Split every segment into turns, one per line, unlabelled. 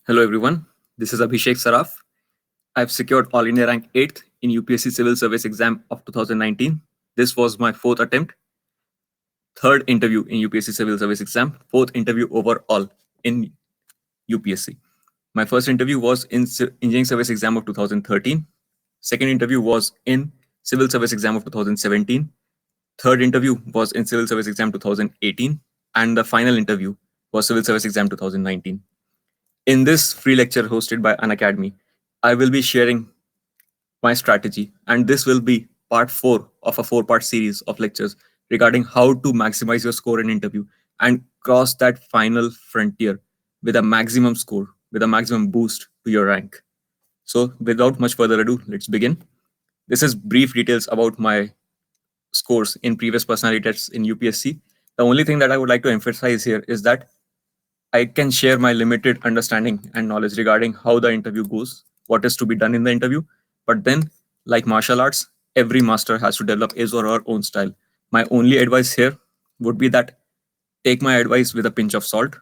Hello everyone, this is Abhishek Saraf. I've secured All India rank 8th in UPSC Civil Service exam of 2019. This was my fourth attempt, third interview in UPSC Civil Service exam, fourth interview overall in UPSC. My first interview was in Engineering Service exam of 2013. Second interview was in Civil Service exam of 2017. Third interview was in Civil Service exam 2018. And the final interview was Civil Service exam 2019. In this free lecture hosted by Unacademy, I will be sharing my strategy, and this will be part 4 of a 4-part series of lectures regarding how to maximize your score in interview and cross that final frontier with a maximum score, with a maximum boost to your rank. So, without much further ado, let's begin. This is brief details about my scores in previous personality tests in UPSC. The only thing that I would like to emphasize here is that I can share my limited understanding and knowledge regarding how the interview goes, what is to be done in the interview. But then, like martial arts, every master has to develop his or her own style. My only advice here would be that take my advice with a pinch of salt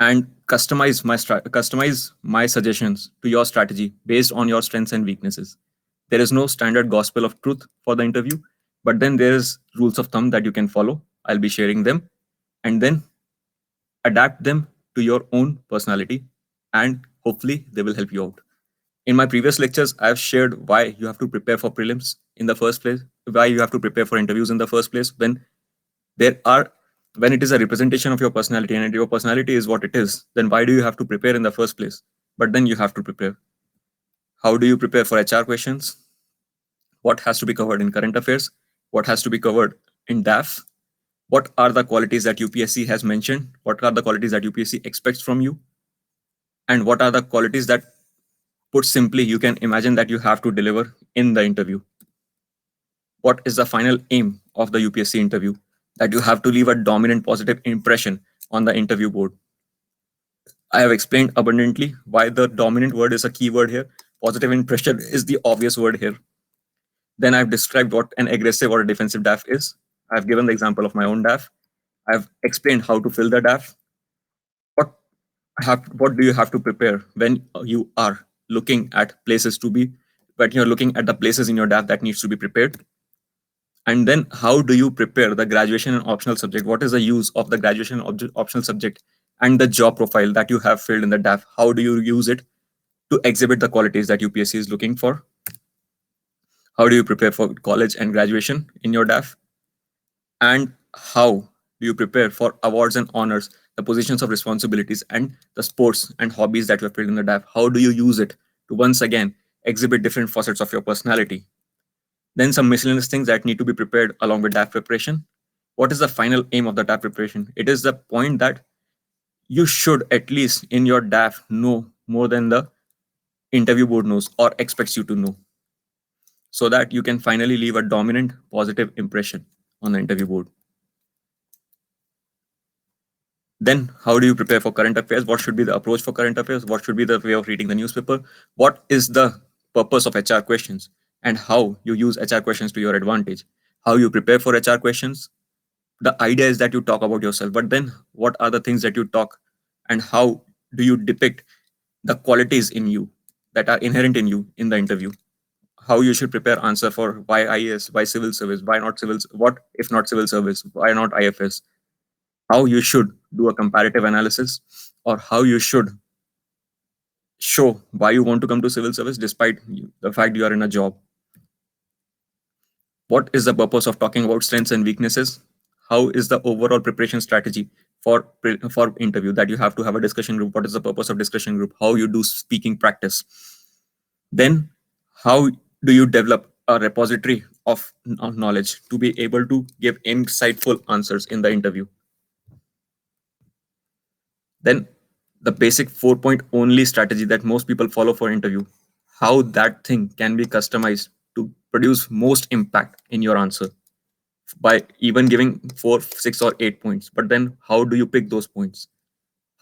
and customize my suggestions to your strategy based on your strengths and weaknesses. There is no standard gospel of truth for the interview, but then there is rules of thumb that you can follow. I'll be sharing them, and then adapt them to your own personality, and hopefully they will help you out. In my previous lectures, I've shared why you have to prepare for prelims in the first place, why you have to prepare for interviews in the first place there are when it is a representation of your personality and your personality is what it is, then why do you have to prepare in the first place? But then you have to prepare. How do you prepare for HR questions? What has to be covered in current affairs? What has to be covered in DAF? What are the qualities that UPSC has mentioned? What are the qualities that UPSC expects from you? And what are the qualities that, put simply, you can imagine that you have to deliver in the interview? What is the final aim of the UPSC interview? That you have to leave a dominant positive impression on the interview board. I have explained abundantly why the dominant word is a key word here. Positive impression is the obvious word here. Then I've described what an aggressive or a defensive DAF is. I've given the example of my own DAF. I've explained how to fill the DAF. What what do you have to prepare when you are looking at places to be, but you're looking at the places in your DAF that needs to be prepared? And then how do you prepare the graduation and optional subject? What is the use of the graduation optional subject and the job profile that you have filled in the DAF? How do you use it to exhibit the qualities that UPSC is looking for? How do you prepare for college and graduation in your DAF? And how do you prepare for awards and honors, the positions of responsibilities, and the sports and hobbies that you have filled in the DAF? How do you use it to once again exhibit different facets of your personality? Then some miscellaneous things that need to be prepared along with DAF preparation. What is the final aim of the DAF preparation? It is the point that you should at least in your DAF know more than the interview board knows or expects you to know, so that you can finally leave a dominant positive impression on the interview board. Then how do you prepare for current affairs? What should be the approach for current affairs? What should be the way of reading the newspaper? What is the purpose of HR questions, and how you use HR questions to your advantage? How you prepare for HR questions? The idea is that you talk about yourself, but then what are the things that you talk, and how do you depict the qualities in you that are inherent in you in the interview? How you should prepare answer for why IAS, why civil service, why not civil, what if not civil service, why not IFS? How you should do a comparative analysis, or how you should show why you want to come to civil service despite the fact you are in a job. What is the purpose of talking about strengths and weaknesses? How is the overall preparation strategy for interview, that you have to have a discussion group? What is the purpose of discussion group? How you do speaking practice? Then how do you develop a repository of knowledge to be able to give insightful answers in the interview? Then the basic 4-point only strategy that most people follow for interview, how that thing can be customized to produce most impact in your answer by even giving 4, 6, or 8 points. But then how do you pick those points?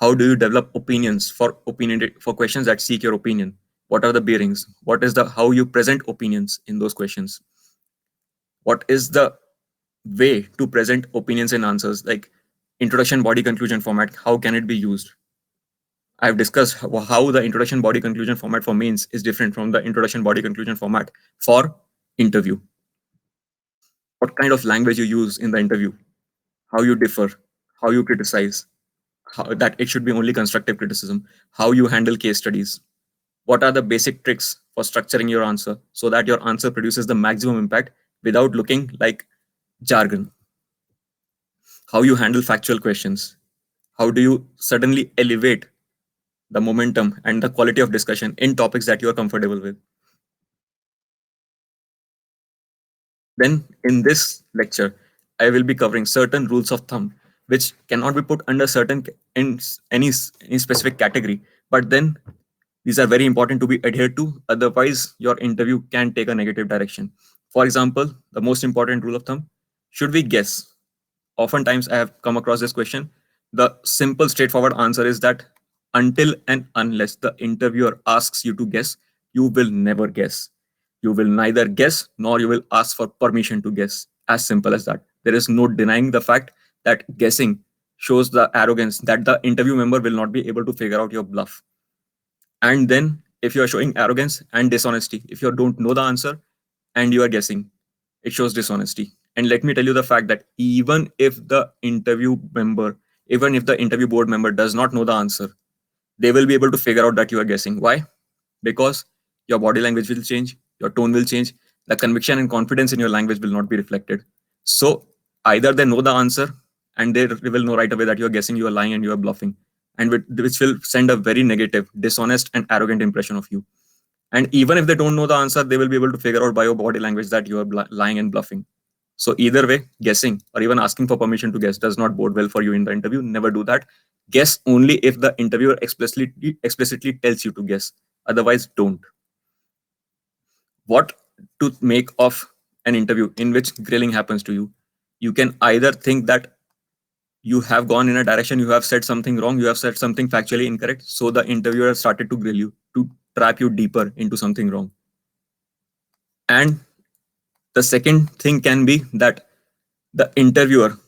How do you develop opinions for questions that seek your opinion? What are the bearings? What is the how you present opinions in those questions? What is the way to present opinions and answers, like introduction, body, conclusion format? How can it be used? I've discussed how the introduction body conclusion format for mains is different from the introduction body conclusion format for interview. What kind of language you use in the interview, how you differ, how you criticize, how, that it should be only constructive criticism, how you handle case studies. What are the basic tricks for structuring your answer so that your answer produces the maximum impact without looking like jargon? How you handle factual questions? How do you suddenly elevate the momentum and the quality of discussion in topics that you are comfortable with? Then, in this lecture, I will be covering certain rules of thumb which cannot be put under certain in any specific category, but then these are very important to be adhered to. Otherwise, your interview can take a negative direction. For example, the most important rule of thumb: should we guess? Oftentimes, I have come across this question. The simple, straightforward answer is that until and unless the interviewer asks you to guess, you will never guess. You will neither guess nor you will ask for permission to guess. As simple as that. There is no denying the fact that guessing shows the arrogance that the interview member will not be able to figure out your bluff. And then, if you are showing arrogance and dishonesty, if you don't know the answer and you are guessing, it shows dishonesty. And let me tell you the fact that even if the interview board member does not know the answer, they will be able to figure out that you are guessing. Why? Because your body language will change, your tone will change, the conviction and confidence in your language will not be reflected. So either they know the answer and they will know right away that you are guessing, you are lying, and you are bluffing, and which will send a very negative, dishonest, and arrogant impression of you. And even if they don't know the answer, they will be able to figure out by your body language that you are lying and bluffing. So either way, guessing or even asking for permission to guess does not bode well for you in the interview. Never do that. Guess only if the interviewer explicitly tells you to guess. Otherwise, don't. What to make of an interview in which grilling happens to you? You can either think that you have gone in a direction, you have said something wrong, you have said something factually incorrect, so the interviewer started to grill you to trap you deeper into something wrong. And the second thing can be that the interviewer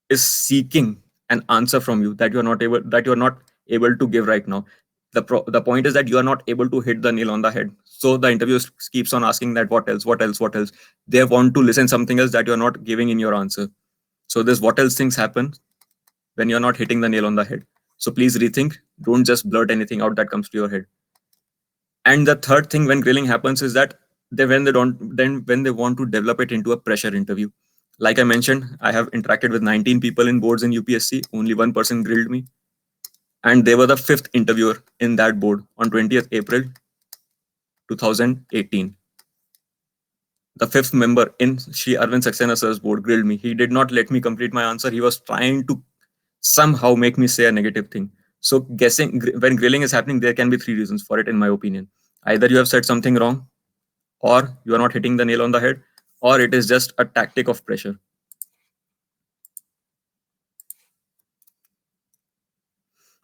is seeking an answer from you that you're not able to give right now. The point is that you are not able to hit the nail on the head, so the interviewer keeps on asking that what else. They want to listen something else that you're not giving in your answer. So this what else things happen when you're not hitting the nail on the head. So please rethink. Don't just blurt anything out that comes to your head. And the third thing when grilling happens is that when they want to develop it into a pressure interview. Like I mentioned, I have interacted with 19 people in boards in UPSC. Only one person grilled me, and they were the fifth interviewer in that board on 20th April 2018. The fifth member in Sri Arvind Saxena sir's board grilled me. He did not let me complete my answer. He was trying to somehow make me say a negative thing. So when grilling is happening, there can be three reasons for it, in my opinion. Either you have said something wrong, or you are not hitting the nail on the head, or it is just a tactic of pressure.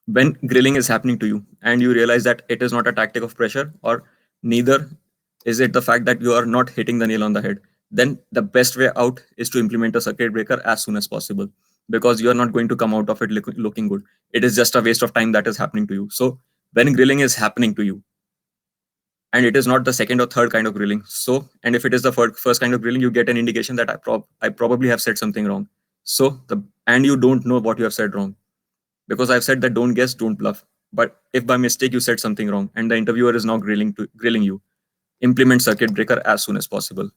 When grilling is happening to you and you realize that it is not a tactic of pressure, or neither is it the fact that you are not hitting the nail on the head, then the best way out is to implement a circuit breaker as soon as possible, because you are not going to come out of it looking good. It is just a waste of time that is happening to you. So when grilling is happening to you, and it is not the second or third kind of grilling, so, and if it is the first kind of grilling, you get an indication that I probably have said something wrong. So and you don't know what you have said wrong, because I've said that don't guess, don't bluff. But if by mistake you said something wrong and the interviewer is now grilling you, implement circuit breaker as soon as possible.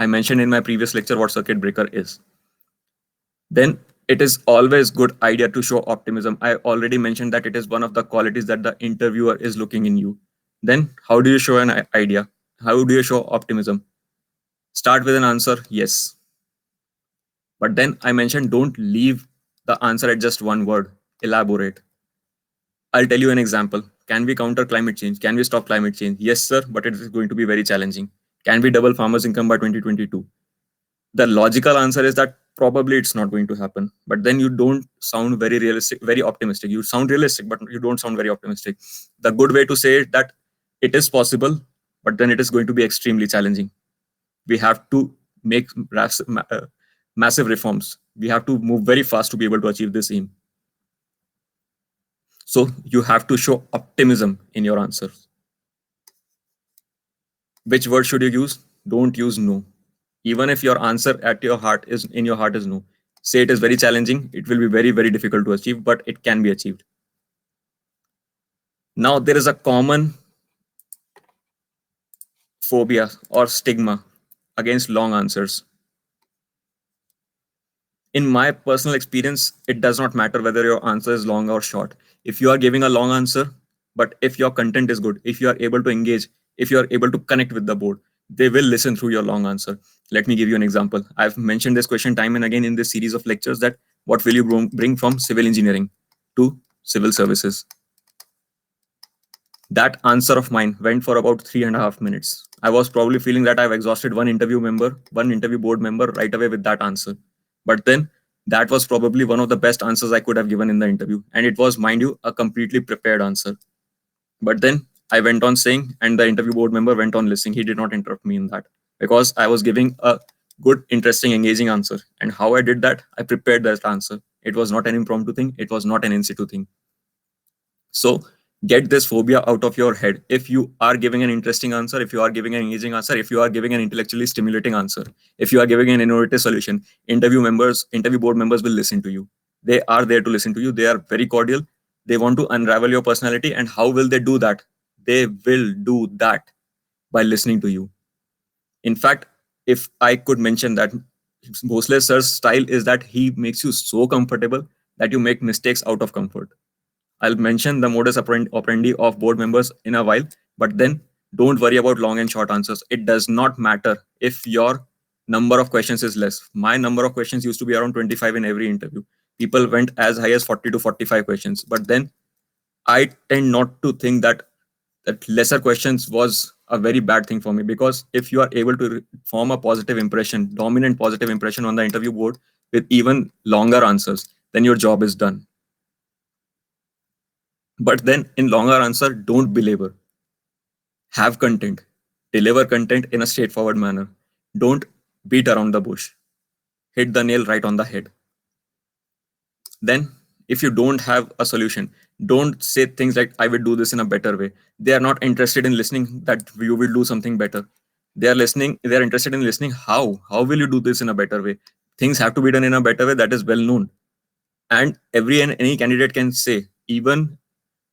I mentioned in my previous lecture what circuit breaker is. Then it is always good idea to show optimism. I already mentioned that it is one of the qualities that the interviewer is looking in you. Then how do you show an idea? How do you show optimism? Start with an answer, yes. But then I mentioned don't leave the answer at just one word. Elaborate. I'll tell you an example. Can we counter climate change? Can we stop climate change? Yes, sir, but it is going to be very challenging. Can we double farmers' income by 2022? The logical answer is that probably it's not going to happen. But then you don't sound very realistic, very optimistic. You sound realistic, but you don't sound very optimistic. The good way to say it that it is possible, but then it is going to be extremely challenging. We have to make massive reforms. We have to move very fast to be able to achieve this aim. So you have to show optimism in your answers. Which word should you use? Don't use no. Even if your answer at your heart is in your heart is no. Say it is very challenging. It will be very, very difficult to achieve, but it can be achieved. Now there is a common phobia or stigma against long answers. In my personal experience, it does not matter whether your answer is long or short. If you are giving a long answer, but if your content is good, if you are able to engage, if you are able to connect with the board, they will listen through your long answer. Let me give you an example. I've mentioned this question time and again in this series of lectures, that what will you bring from civil engineering to civil services? That answer of mine went for about 3.5 minutes. I was probably feeling that I've exhausted one interview board member right away with that answer. But then that was probably one of the best answers I could have given in the interview. And it was, mind you, a completely prepared answer. But then I went on saying, and the interview board member went on listening. He did not interrupt me in that because I was giving a good, interesting, engaging answer. And how I did that, I prepared that answer. It was not an impromptu thing, it was not an in situ thing. So get this phobia out of your head. If you are giving an interesting answer, if you are giving an engaging answer, if you are giving an intellectually stimulating answer, if you are giving an innovative solution, interview board members will listen to you. They are there to listen to you. They are very cordial. They want to unravel your personality. And how will they do that? They will do that by listening to you. In fact, if I could mention that Bhosle sir's style is that he makes you so comfortable that you make mistakes out of comfort. I'll mention the modus operandi of board members in a while, but then don't worry about long and short answers. It does not matter if your number of questions is less. My number of questions used to be around 25 in every interview. People went as high as 40 to 45 questions. But then I tend not to think that lesser questions was a very bad thing for me, because if you are able to form a positive impression, dominant positive impression on the interview board with even longer answers, then your job is done. But then in longer answer, don't belabor. Have content. Deliver content in a straightforward manner. Don't beat around the bush. Hit the nail right on the head. Then, if you don't have a solution, don't say things like, I will do this in a better way. They are not interested in listening that you will do something better. They are interested in listening how. How will you do this in a better way? Things have to be done in a better way, that is well known. And every and any candidate can say, even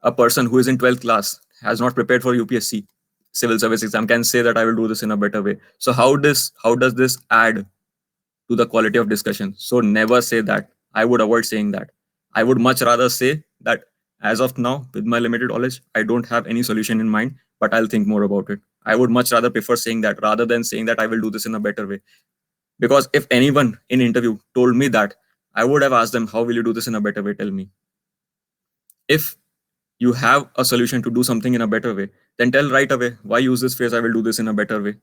a person who is in 12th class, has not prepared for UPSC civil service exam, can say that I will do this in a better way. So how does this add to the quality of discussion? So never say that. I would avoid saying that. I would much rather say that, as of now, with my limited knowledge, I don't have any solution in mind, but I'll think more about it. I would much rather prefer saying that rather than saying that I will do this in a better way. Because if anyone in interview told me that, I would have asked them, how will you do this in a better way? Tell me. If you have a solution to do something in a better way, then tell right away. Why use this phrase, I will do this in a better way?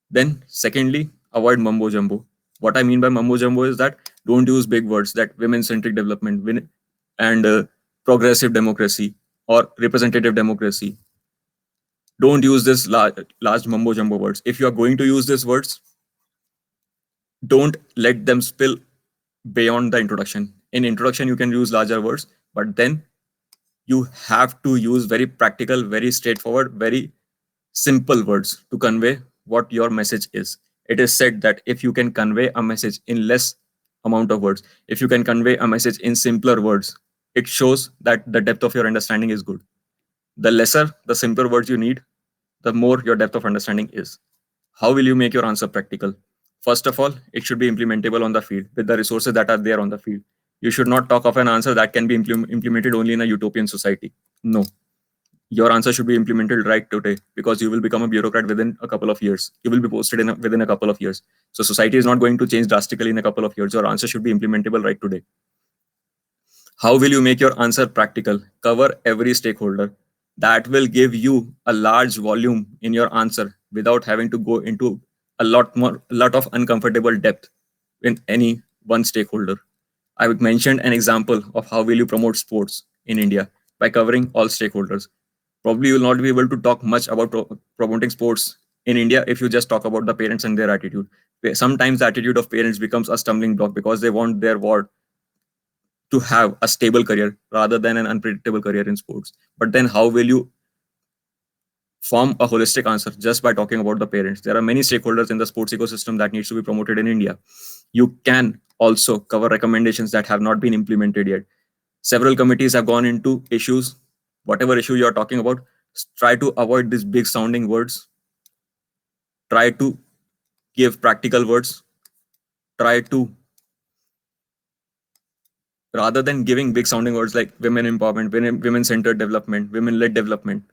Then, secondly, avoid mumbo jumbo. What I mean by mumbo jumbo is that don't use big words, that women centric development and progressive democracy or representative democracy. Don't use this large mumbo jumbo words. If you are going to use these words, don't let them spill beyond the introduction. In introduction, you can use larger words, but then you have to use very practical, very straightforward, very simple words to convey what your message is. It is said that if you can convey a message in less amount of words, if you can convey a message in simpler words, it shows that the depth of your understanding is good. The lesser, the simpler words you need, the more your depth of understanding is. How will you make your answer practical? First of all, it should be implementable on the field with the resources that are there on the field. You should not talk of an answer that can be implemented only in a utopian society. No, your answer should be implemented right today, because you will become a bureaucrat within a couple of years. You will be posted within a couple of years. So society is not going to change drastically in a couple of years. Your answer should be implementable right today. How will you make your answer practical? Cover every stakeholder. That will give you a large volume in your answer without having to go into a lot of uncomfortable depth in any one stakeholder. I mentioned an example of how will you promote sports in India by covering all stakeholders. Probably you will not be able to talk much about promoting sports in India if you just talk about the parents and their attitude. Sometimes the attitude of parents becomes a stumbling block because they want their ward to have a stable career rather than an unpredictable career in sports. But then how will you form a holistic answer just by talking about the parents? There are many stakeholders in the sports ecosystem that needs to be promoted in India. You can also cover recommendations that have not been implemented yet. Several committees have gone into issues. Whatever issue you're talking about, try to avoid these big sounding words. Try to give practical words. Try to, rather than giving big sounding words like women empowerment, women centered development, women led development,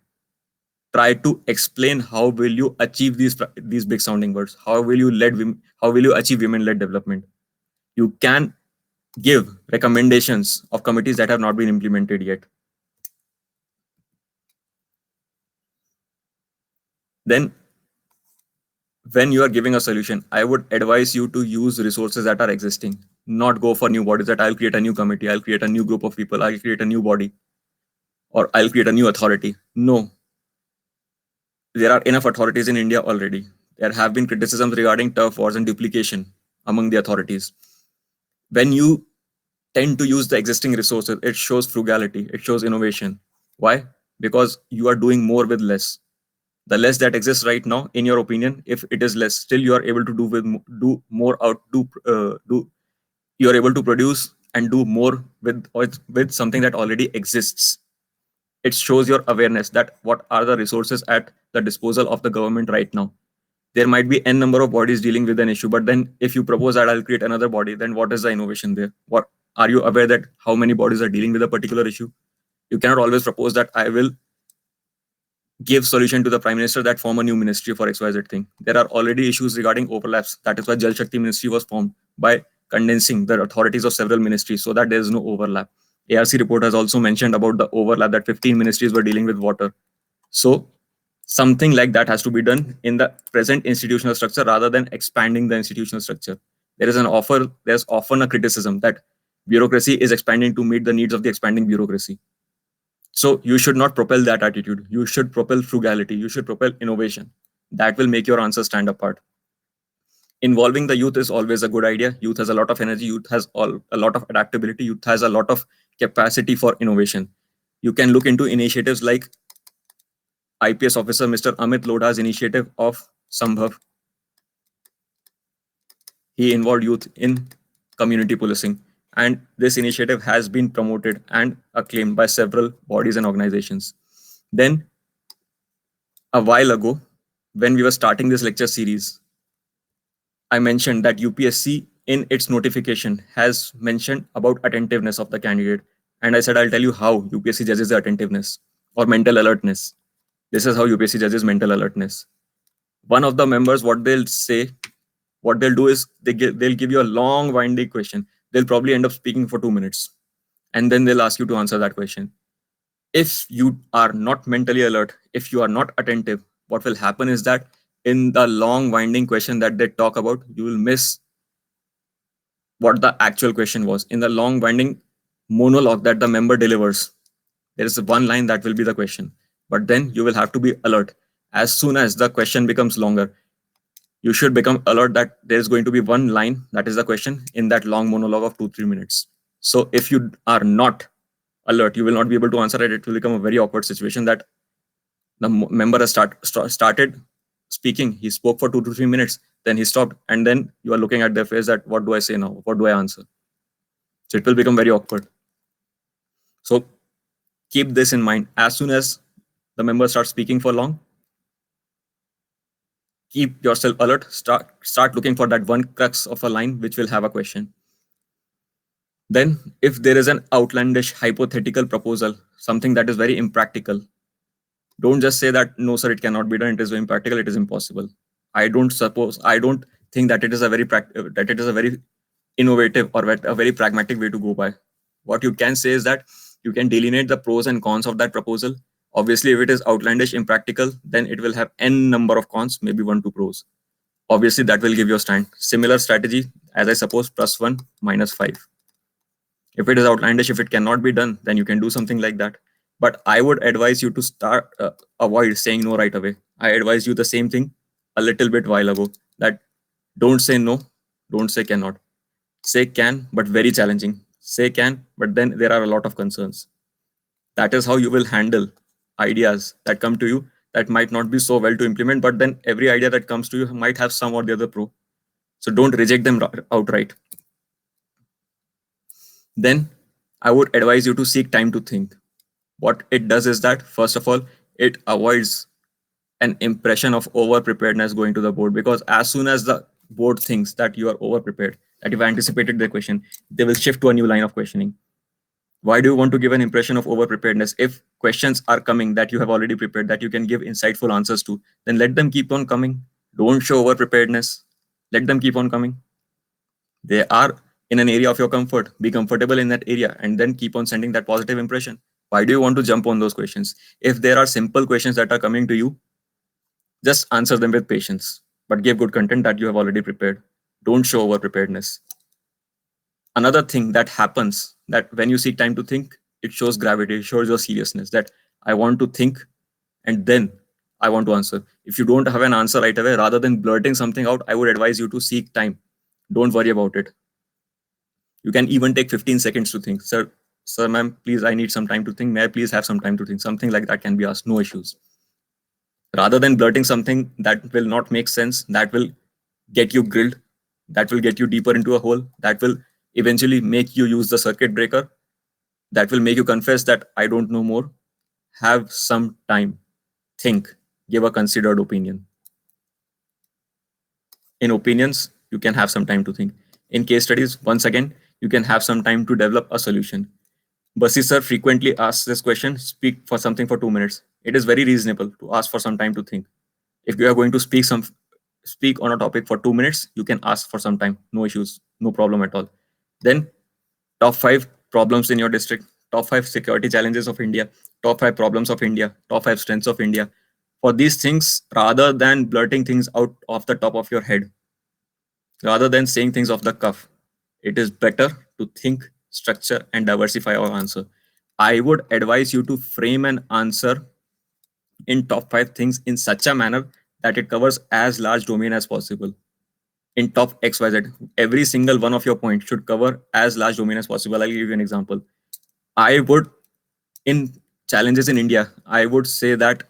try to explain how will you achieve these big sounding words. How will you achieve women led development? You can give recommendations of committees that have not been implemented yet. Then when you are giving a solution, I would advise you to use resources that are existing, not go for new bodies that I'll create a new committee, I'll create a new group of people, I'll create a new body, or I'll create a new authority. No, there are enough authorities in India already. There have been criticisms regarding turf wars and duplication among the authorities. When you tend to use the existing resources, it shows frugality, it shows innovation. Why? Because you are doing more with less. The less that exists right now, in your opinion, if it is less, still you are able to do more out do you are able to produce and do more with something that already exists. It shows your awareness that what are the resources at the disposal of the government right now. There might be n number of bodies dealing with an issue, but then if you propose that I'll create another body, then what is the innovation there? What are you aware that how many bodies are dealing with a particular issue? You cannot always propose that I will give solution to the prime minister that form a new ministry for XYZ thing. There are already issues regarding overlaps. That is why Jal Shakti ministry was formed, by condensing the authorities of several ministries so that there is no overlap. ARC report has also mentioned about the overlap, that 15 ministries were dealing with water. So something like that has to be done in the present institutional structure rather than expanding the institutional structure. There's often a criticism that bureaucracy is expanding to meet the needs of the expanding bureaucracy. So you should not propel that attitude. You should propel frugality. You should propel innovation. That will make your answer stand apart. Involving the youth is always a good idea. Youth has a lot of energy. Youth has a lot of adaptability. Youth has a lot of capacity for innovation. You can look into initiatives like IPS officer Mr. Amit Lodha's initiative of Sambhav. He involved youth in community policing, and this initiative has been promoted and acclaimed by several bodies and organizations. Then, a while ago, when we were starting this lecture series, I mentioned that UPSC in its notification has mentioned about attentiveness of the candidate. And I said, I'll tell you how UPSC judges the attentiveness or mental alertness. This is how UPSC judges mental alertness. One of the members, what they'll do is they'll give you a long winding question. They'll probably end up speaking for 2 minutes. And then they'll ask you to answer that question. If you are not mentally alert, if you are not attentive, what will happen is that in the long winding question that they talk about, you will miss what the actual question was. In the long winding monologue that the member delivers, there is one line that will be the question. But then you will have to be alert. As soon as the question becomes longer, you should become alert that there is going to be one line that is the question in that long monologue of 2-3 minutes. So if you are not alert, you will not be able to answer it. It will become a very awkward situation that the member has started speaking. He spoke for 2 to 3 minutes, then he stopped, and then you are looking at their face that what do I say now? What do I answer? So it will become very awkward. So keep this in mind. As soon as the member starts speaking for long, keep yourself alert. Start looking for that one crux of a line which will have a question. Then, if there is an outlandish hypothetical proposal, something that is very impractical, don't just say that no sir, it cannot be done, it is impractical, it is impossible. I don't think that it is a very innovative or a very pragmatic way to go by. What you can say is that you can delineate the pros and cons of that proposal. Obviously, if it is outlandish, impractical, then it will have n number of cons, maybe 1-2 pros. Obviously, that will give you a stand. Similar strategy, as I suppose, +1, -5. If it is outlandish, if it cannot be done, then you can do something like that. But I would advise you to avoid saying no right away. I advised you the same thing a little bit while ago, that don't say no, don't say cannot. Say can, but very challenging. say can, but then there are a lot of concerns. That is how you will handle ideas that come to you that might not be so well to implement, but then every idea that comes to you might have some or the other pro. So don't reject them outright. Then I would advise you to seek time to think. What it does is that, first of all, it avoids an impression of over preparedness going to the board, because as soon as the board thinks that you are over prepared, that you've anticipated the question, they will shift to a new line of questioning. Why do you want to give an impression of over preparedness? If questions are coming that you have already prepared, that you can give insightful answers to, then let them keep on coming. Don't show over preparedness. Let them keep on coming. They are in an area of your comfort. Be comfortable in that area and then keep on sending that positive impression. Why do you want to jump on those questions? If there are simple questions that are coming to you, just answer them with patience, but give good content that you have already prepared. Don't show over preparedness. Another thing that happens, that when you seek time to think, it shows gravity, it shows your seriousness, that I want to think and then I want to answer. If you don't have an answer right away, rather than blurting something out, I would advise you to seek time. Don't worry about it. You can even take 15 seconds to think. Sir, ma'am, please, I need some time to think. May I please have some time to think? Something like that can be asked, no issues. Rather than blurting something that will not make sense, that will get you grilled, that will get you deeper into a hole, that will eventually make you use the circuit breaker, that will make you confess that I don't know more. Have some time, think, give a considered opinion. In opinions, you can have some time to think. In case studies, once again, you can have some time to develop a solution. Basi sir frequently asks this question, speak for something for 2 minutes. It is very reasonable to ask for some time to think. If you are going to speak on a topic for 2 minutes, you can ask for some time. No issues, no problem at all. Then top 5 problems in your district, top 5 security challenges of India, top 5 problems of India, top 5 strengths of India. For these things, rather than blurting things out off the top of your head, rather than saying things off the cuff, it is better to think, structure, and diversify our answer. I would advise you to frame an answer in top 5 things in such a manner that it covers as large domain as possible. In top XYZ, every single one of your points should cover as large domain as possible. I'll give you an example. I would, in challenges in India, I would say that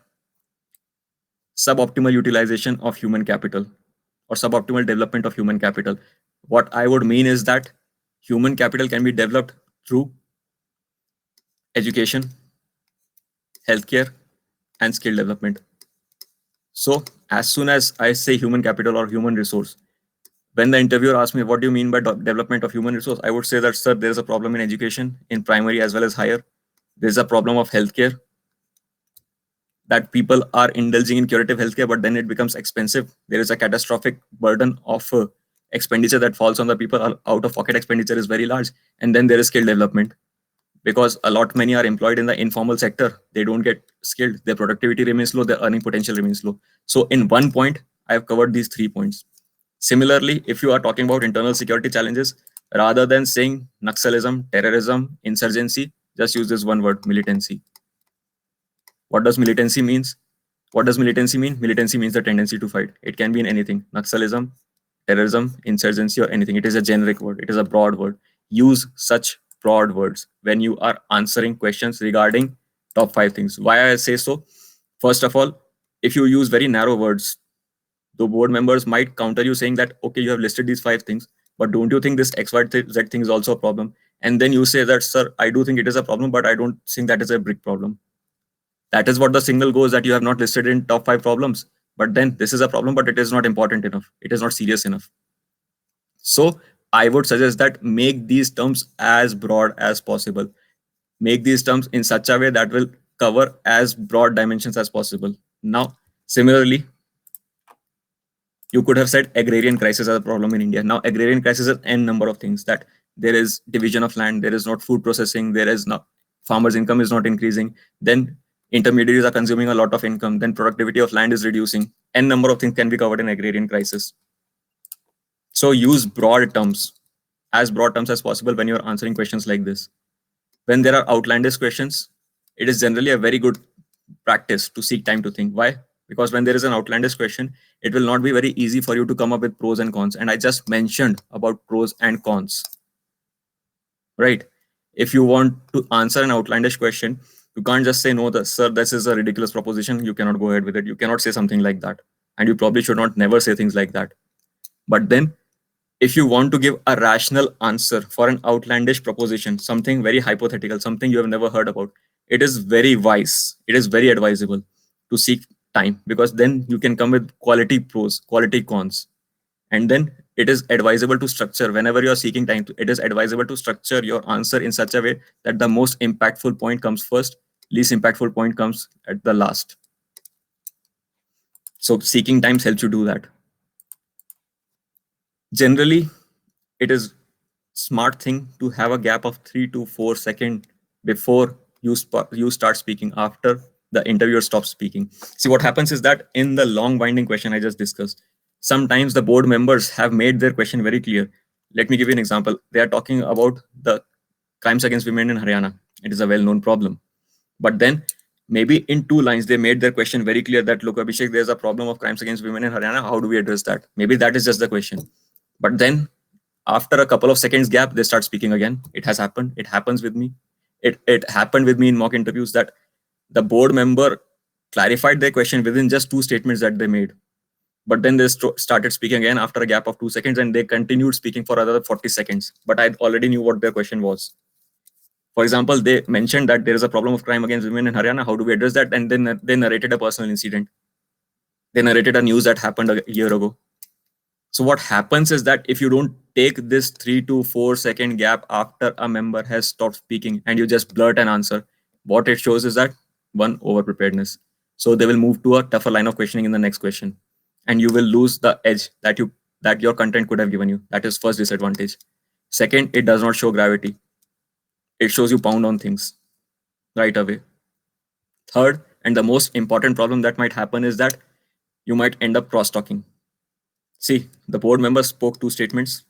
suboptimal utilization of human capital or suboptimal development of human capital. What I would mean is that human capital can be developed through education, healthcare, and skill development. So as soon as I say human capital or human resource, when the interviewer asks me, what do you mean by development of human resource? I would say that, sir, there is a problem in education, in primary as well as higher. There's a problem of healthcare, that people are indulging in curative healthcare, but then it becomes expensive. There is a catastrophic burden of expenditure that falls on the people. Out of pocket expenditure is very large. And then there is skill development, because many are employed in the informal sector. They don't get skilled. Their productivity remains low. Their earning potential remains low. So in one point, I have covered these 3 points. Similarly, if you are talking about internal security challenges, rather than saying Naxalism, terrorism, insurgency, just use this one word, militancy. What does militancy means? What does militancy mean? Militancy means the tendency to fight. It can be in anything. Naxalism, terrorism, insurgency, or anything. It is a generic word. It is a broad word. Use such broad words when you are answering questions regarding top 5 things. Why I say so? First of all, if you use very narrow words, the board members might counter you saying that, okay, you have listed these 5 things, but don't you think this X, Y, Z thing is also a problem? And then you say that, sir, I do think it is a problem, but I don't think that is a big problem. That is what the signal goes, that you have not listed in top 5 problems. But then this is a problem, but it is not important enough. It is not serious enough. So I would suggest that make these terms as broad as possible. Make these terms in such a way that will cover as broad dimensions as possible. Now, similarly, you could have said agrarian crisis as a problem in India. Now, agrarian crisis is n number of things, that there is division of land, there is not food processing, there is not, farmers' income is not increasing, then intermediaries are consuming a lot of income, then productivity of land is reducing. N number of things can be covered in agrarian crisis. So use broad terms, as broad terms as possible when you're answering questions like this. When there are outlandish questions, it is generally a very good practice to seek time to think. Why? Because when there is an outlandish question, it will not be very easy for you to come up with pros and cons. And I just mentioned about pros and cons. right? If you want to answer an outlandish question, you can't just say, no, sir, this is a ridiculous proposition. You cannot go ahead with it. You cannot say something like that. And you probably should not never say things like that. But then if you want to give a rational answer for an outlandish proposition, something very hypothetical, something you have never heard about, it is very wise. It is very advisable to seek time, because then you can come with quality pros, quality cons. And then it is advisable to structure, whenever you are seeking time, it is advisable to structure your answer in such a way that the most impactful point comes first, least impactful point comes at the last. So seeking times helps you do that. Generally, it is smart thing to have a gap of 3 to 4 seconds before you start speaking, after the interviewer stops speaking. See, what happens is that in the long winding question I just discussed, sometimes the board members have made their question very clear. Let me give you an example. They are talking about the crimes against women in Haryana. It is a well-known problem. But then maybe in 2 lines, they made their question very clear that, look, Abhishek, there's a problem of crimes against women in Haryana. How do we address that? Maybe that is just the question. But then after a couple of seconds gap, they start speaking again. It has happened. It happens with me. It happened with me in mock interviews that the board member clarified their question within just 2 statements that they made. But then they started speaking again after a gap of 2 seconds, and they continued speaking for another 40 seconds. But I already knew what their question was. For example, they mentioned that there is a problem of crime against women in Haryana. How do we address that? And then they narrated a personal incident. They narrated a news that happened a year ago. So what happens is that if you don't take this 3 to 4 second gap after a member has stopped speaking and you just blurt an answer, what it shows is that, one, over preparedness. So they will move to a tougher line of questioning in the next question, and you will lose the edge that your content could have given you. That is first disadvantage. Second, it does not show gravity. It shows you pound on things right away. Third, and the most important problem that might happen is that you might end up cross-talking. See, the board member spoke 2 statements,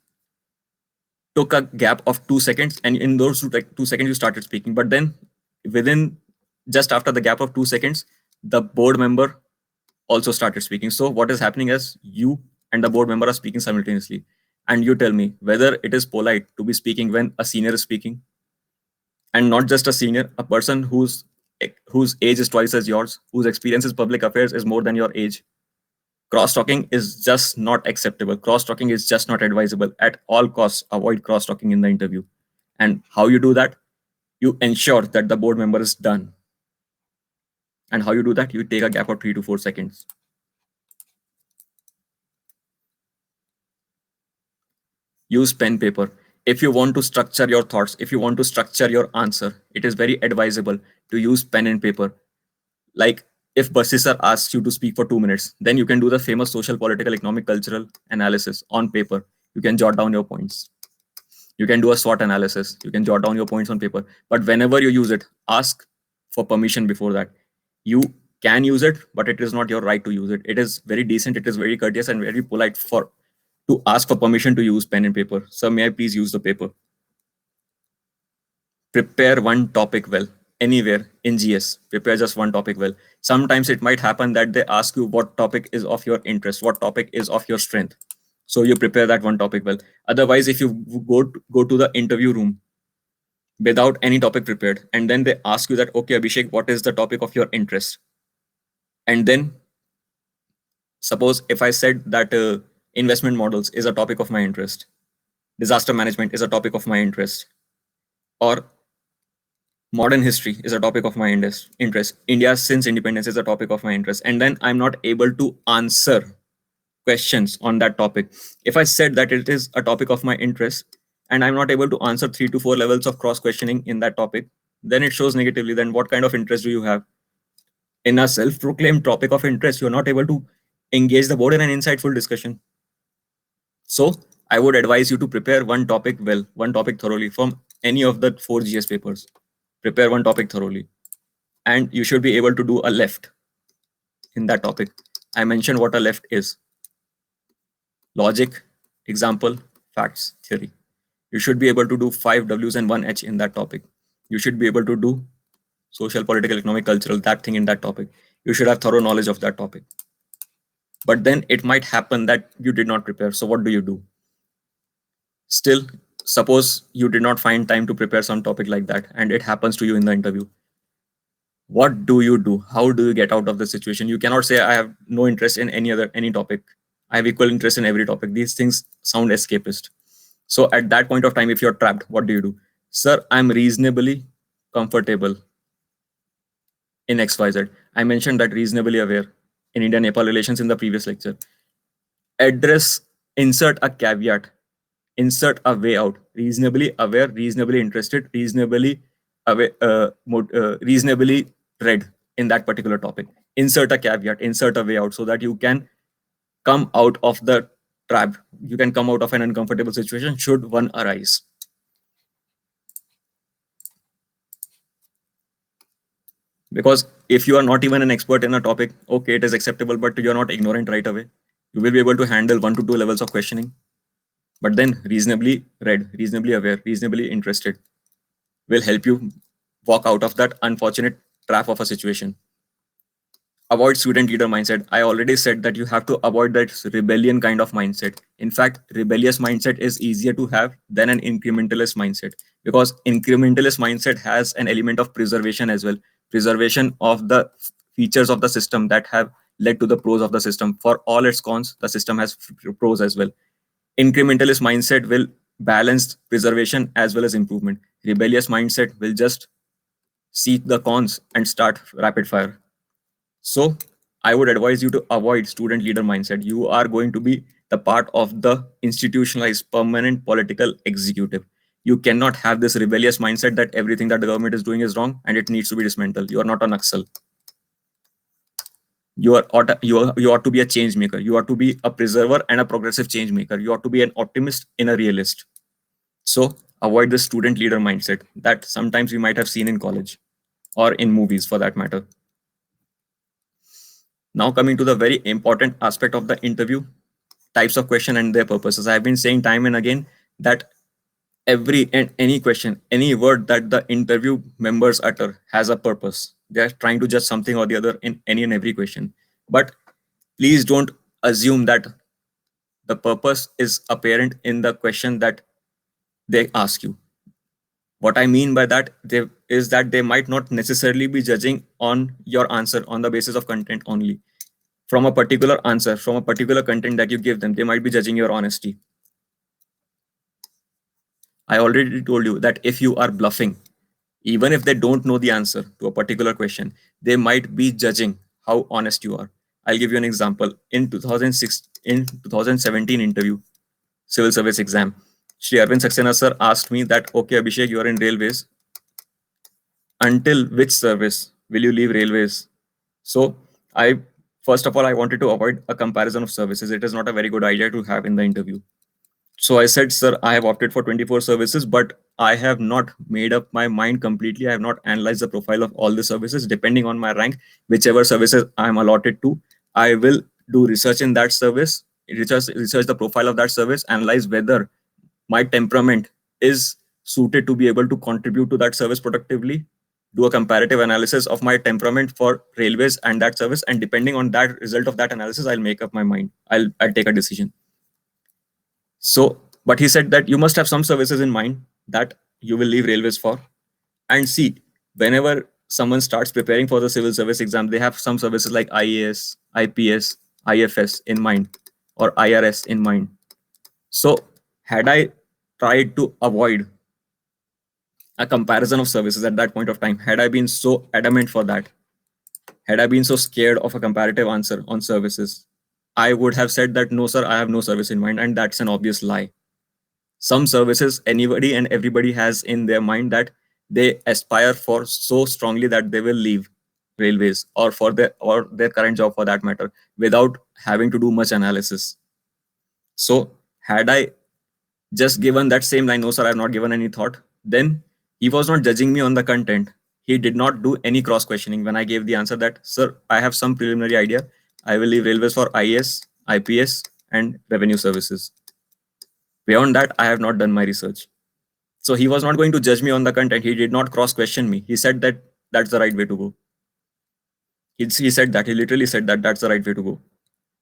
took a gap of 2 seconds, and in those 2 seconds you started speaking. But then within just after the gap of 2 seconds, the board member also started speaking. So what is happening is you and the board member are speaking simultaneously. And you tell me whether it is polite to be speaking when a senior is speaking, and not just a senior, a person whose age is twice as yours, whose experience in public affairs is more than your age. Cross-talking is just not acceptable. Cross-talking is just not advisable. At all costs, avoid cross-talking in the interview. And how you do that? You ensure that the board member is done. And how you do that? You take a gap of 3 to 4 seconds. Use pen paper. If you want to structure your thoughts, if you want to structure your answer, it is very advisable to use pen and paper. Like if Bassi sir asks you to speak for 2 minutes, then you can do the famous social, political, economic, cultural analysis on paper. You can jot down your points. You can do a SWOT analysis. You can jot down your points on paper. But whenever you use it, ask for permission before that. You can use it, but it is not your right to use it. It is very decent. It is very courteous and very polite to ask for permission to use pen and paper. Sir, may I please use the paper? Prepare one topic well. Anywhere in GS, prepare just one topic well. Sometimes it might happen that they ask you what topic is of your interest, what topic is of your strength. So you prepare that one topic well. Otherwise, if you go to the interview room without any topic prepared, and then they ask you that, okay, Abhishek, what is the topic of your interest? And then suppose if I said that investment models is a topic of my interest, disaster management is a topic of my interest, or modern history is a topic of my interest, India since independence is a topic of my interest, and then I'm not able to answer questions on that topic. If I said that it is a topic of my interest and I'm not able to answer 3 to 4 levels of cross questioning in that topic, then it shows negatively. Then what kind of interest do you have? In a self-proclaimed topic of interest, you're not able to engage the board in an insightful discussion. So I would advise you to prepare one topic well, one topic thoroughly from any of the 4 GS papers. Prepare one topic thoroughly. And you should be able to do a left in that topic. I mentioned what a left is. Logic, example, facts, theory. You should be able to do 5 Ws and 1 H in that topic. You should be able to do social, political, economic, cultural, that thing in that topic. You should have thorough knowledge of that topic. But then it might happen that you did not prepare. So what do? Still suppose you did not find time to prepare some topic like that, and it happens to you in the interview. What do you do? How do you get out of the situation? You cannot say I have no interest in any topic. I have equal interest in every topic. These things sound escapist. So at that point of time, if you're trapped, what do you do? Sir, I'm reasonably comfortable in XYZ. I mentioned that reasonably aware in India-Nepal relations in the previous lecture. Address, insert a caveat, insert a way out. Reasonably aware, reasonably interested, reasonably aware, reasonably read in that particular topic. Insert a caveat, insert a way out so that you can come out of the trap. You can come out of an uncomfortable situation should one arise. Because if you are not even an expert in a topic, okay, it is acceptable, but you're not ignorant right away. You will be able to handle 1 to 2 levels of questioning. But then reasonably read, reasonably aware, reasonably interested will help you walk out of that unfortunate trap of a situation. Avoid student leader mindset. I already said that you have to avoid that rebellion kind of mindset. In fact, rebellious mindset is easier to have than an incrementalist mindset, because incrementalist mindset has an element of preservation as well. Preservation of the features of the system that have led to the pros of the system. For all its cons, the system has pros as well. Incrementalist mindset will balance preservation as well as improvement. Rebellious mindset will just seek the cons and start rapid fire. So I would advise you to avoid student leader mindset. You are going to be the part of the institutionalized permanent political executive. You cannot have this rebellious mindset that everything that the government is doing is wrong and it needs to be dismantled. You are not a Naxal. You ought to be a change maker. You ought to be a preserver and a progressive change maker. You ought to be an optimist and a realist. So avoid the student leader mindset that sometimes we might have seen in college or in movies for that matter. Now coming to the very important aspect of the interview, types of question and their purposes. I've been saying time and again that every and any question, any word that the interview members utter has a purpose. They're trying to judge something or the other in any and every question. But please don't assume that the purpose is apparent in the question that they ask you. What I mean by that is that they might not necessarily be judging on your answer on the basis of content only. From a particular answer, from a particular content that you give them, they might be judging your honesty. I already told you that if you are bluffing, even if they don't know the answer to a particular question, they might be judging how honest you are. I'll give you an example. In 2017 interview, civil service exam, Shri Arvind Saxena sir asked me that, okay, Abhishek, you are in railways. Until which service will you leave railways? So first of all, I wanted to avoid a comparison of services. It is not a very good idea to have in the interview. So I said, sir, I have opted for 24 services, but I have not made up my mind completely. I have not analyzed the profile of all the services. Depending on my rank, whichever services I am allotted to, I will do research in that service, research the profile of that service, analyze whether my temperament is suited to be able to contribute to that service productively, do a comparative analysis of my temperament for railways and that service. And depending on that result of that analysis, I'll make up my mind. I'll take a decision. So, but he said that you must have some services in mind that you will leave railways for. And see, whenever someone starts preparing for the civil service exam, they have some services like IAS, IPS, IFS in mind, or IRS in mind. So had I tried to avoid a comparison of services at that point of time, had I been so adamant for that, had I been so scared of a comparative answer on services, I would have said that, no, sir, I have no service in mind. And that's an obvious lie. Some services anybody and everybody has in their mind that they aspire for so strongly that they will leave railways or their current job for that matter without having to do much analysis. So had I just given that same line, no, sir, I have not given any thought, then he was not judging me on the content. He did not do any cross questioning when I gave the answer that, sir, I have some preliminary idea. I will leave railways for IAS, IPS, and revenue services. Beyond that, I have not done my research. So he was not going to judge me on the content. He did not cross question me. He said that that's the right way to go. He said that, he literally said that that's the right way to go.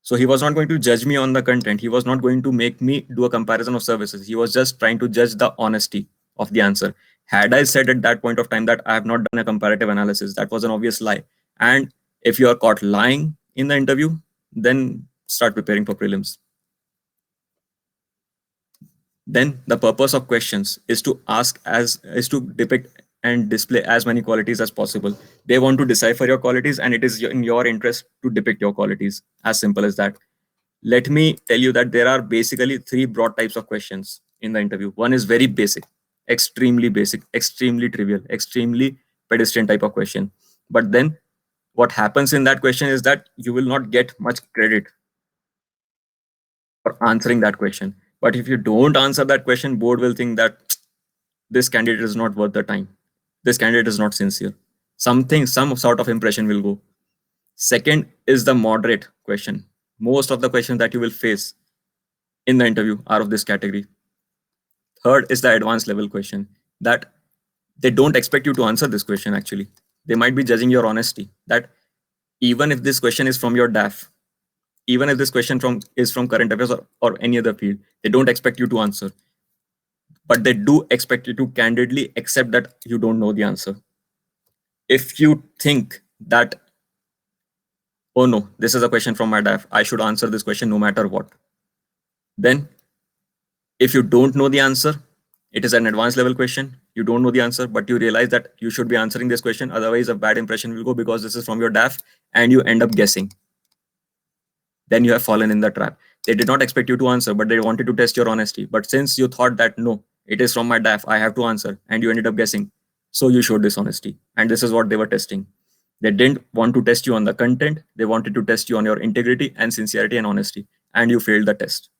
So he was not going to judge me on the content. He was not going to make me do a comparison of services. He was just trying to judge the honesty of the answer. Had I said at that point of time that I have not done a comparative analysis, that was an obvious lie. And if you are caught lying in the interview, then start preparing for prelims. Then the purpose of questions is to depict and display as many qualities as possible. They want to decipher your qualities, and it is in your interest to depict your qualities. As simple as that. Let me tell you that there are basically three broad types of questions in the interview. One is very basic, extremely trivial, extremely pedestrian type of question. But then what happens in that question is that you will not get much credit for answering that question. But if you don't answer that question, board will think that this candidate is not worth the time. This candidate is not sincere. Some sort of impression will go. Second is the moderate question. Most of the questions that you will face in the interview are of this category. Third is the advanced level question, that they don't expect you to answer this question actually. They might be judging your honesty, that even if this question is from your DAF, even if this question is from current affairs or any other field, they don't expect you to answer. But they do expect you to candidly accept that you don't know the answer. If you think that, oh no, this is a question from my DAF, I should answer this question no matter what, then if you don't know the answer, it is an advanced level question, you don't know the answer, but you realize that you should be answering this question, otherwise a bad impression will go because this is from your DAF, and you end up guessing. Then you have fallen in the trap. They did not expect you to answer, but they wanted to test your honesty. But since you thought that no, it is from my DAF, I have to answer, and you ended up guessing, so you showed dishonesty. And this is what they were testing. They didn't want to test you on the content, they wanted to test you on your integrity and sincerity and honesty, and you failed the test.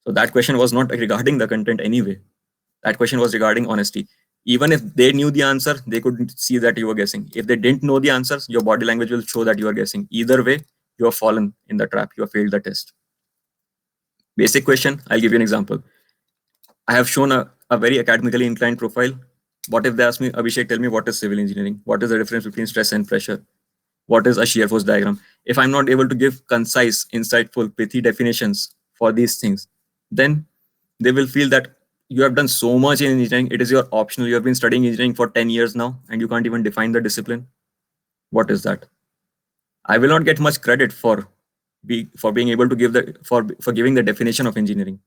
So that question was not regarding the content anyway. That question was regarding honesty. Even if they knew the answer, they couldn't see that you were guessing. If they didn't know the answers, your body language will show that you are guessing. Either way, you have fallen in the trap. You have failed the test. Basic question, I'll give you an example. I have shown a very academically inclined profile. What if they ask me, Abhishek, tell me what is civil engineering? What is the difference between stress and pressure? What is a shear force diagram? If I'm not able to give concise, insightful, pithy definitions for these things, then they will feel that you have done so much in engineering, it is your optional. You have been studying engineering for 10 years now, and you can't even define the discipline. What is that? I will not get much credit for being able to give for giving the definition of engineering,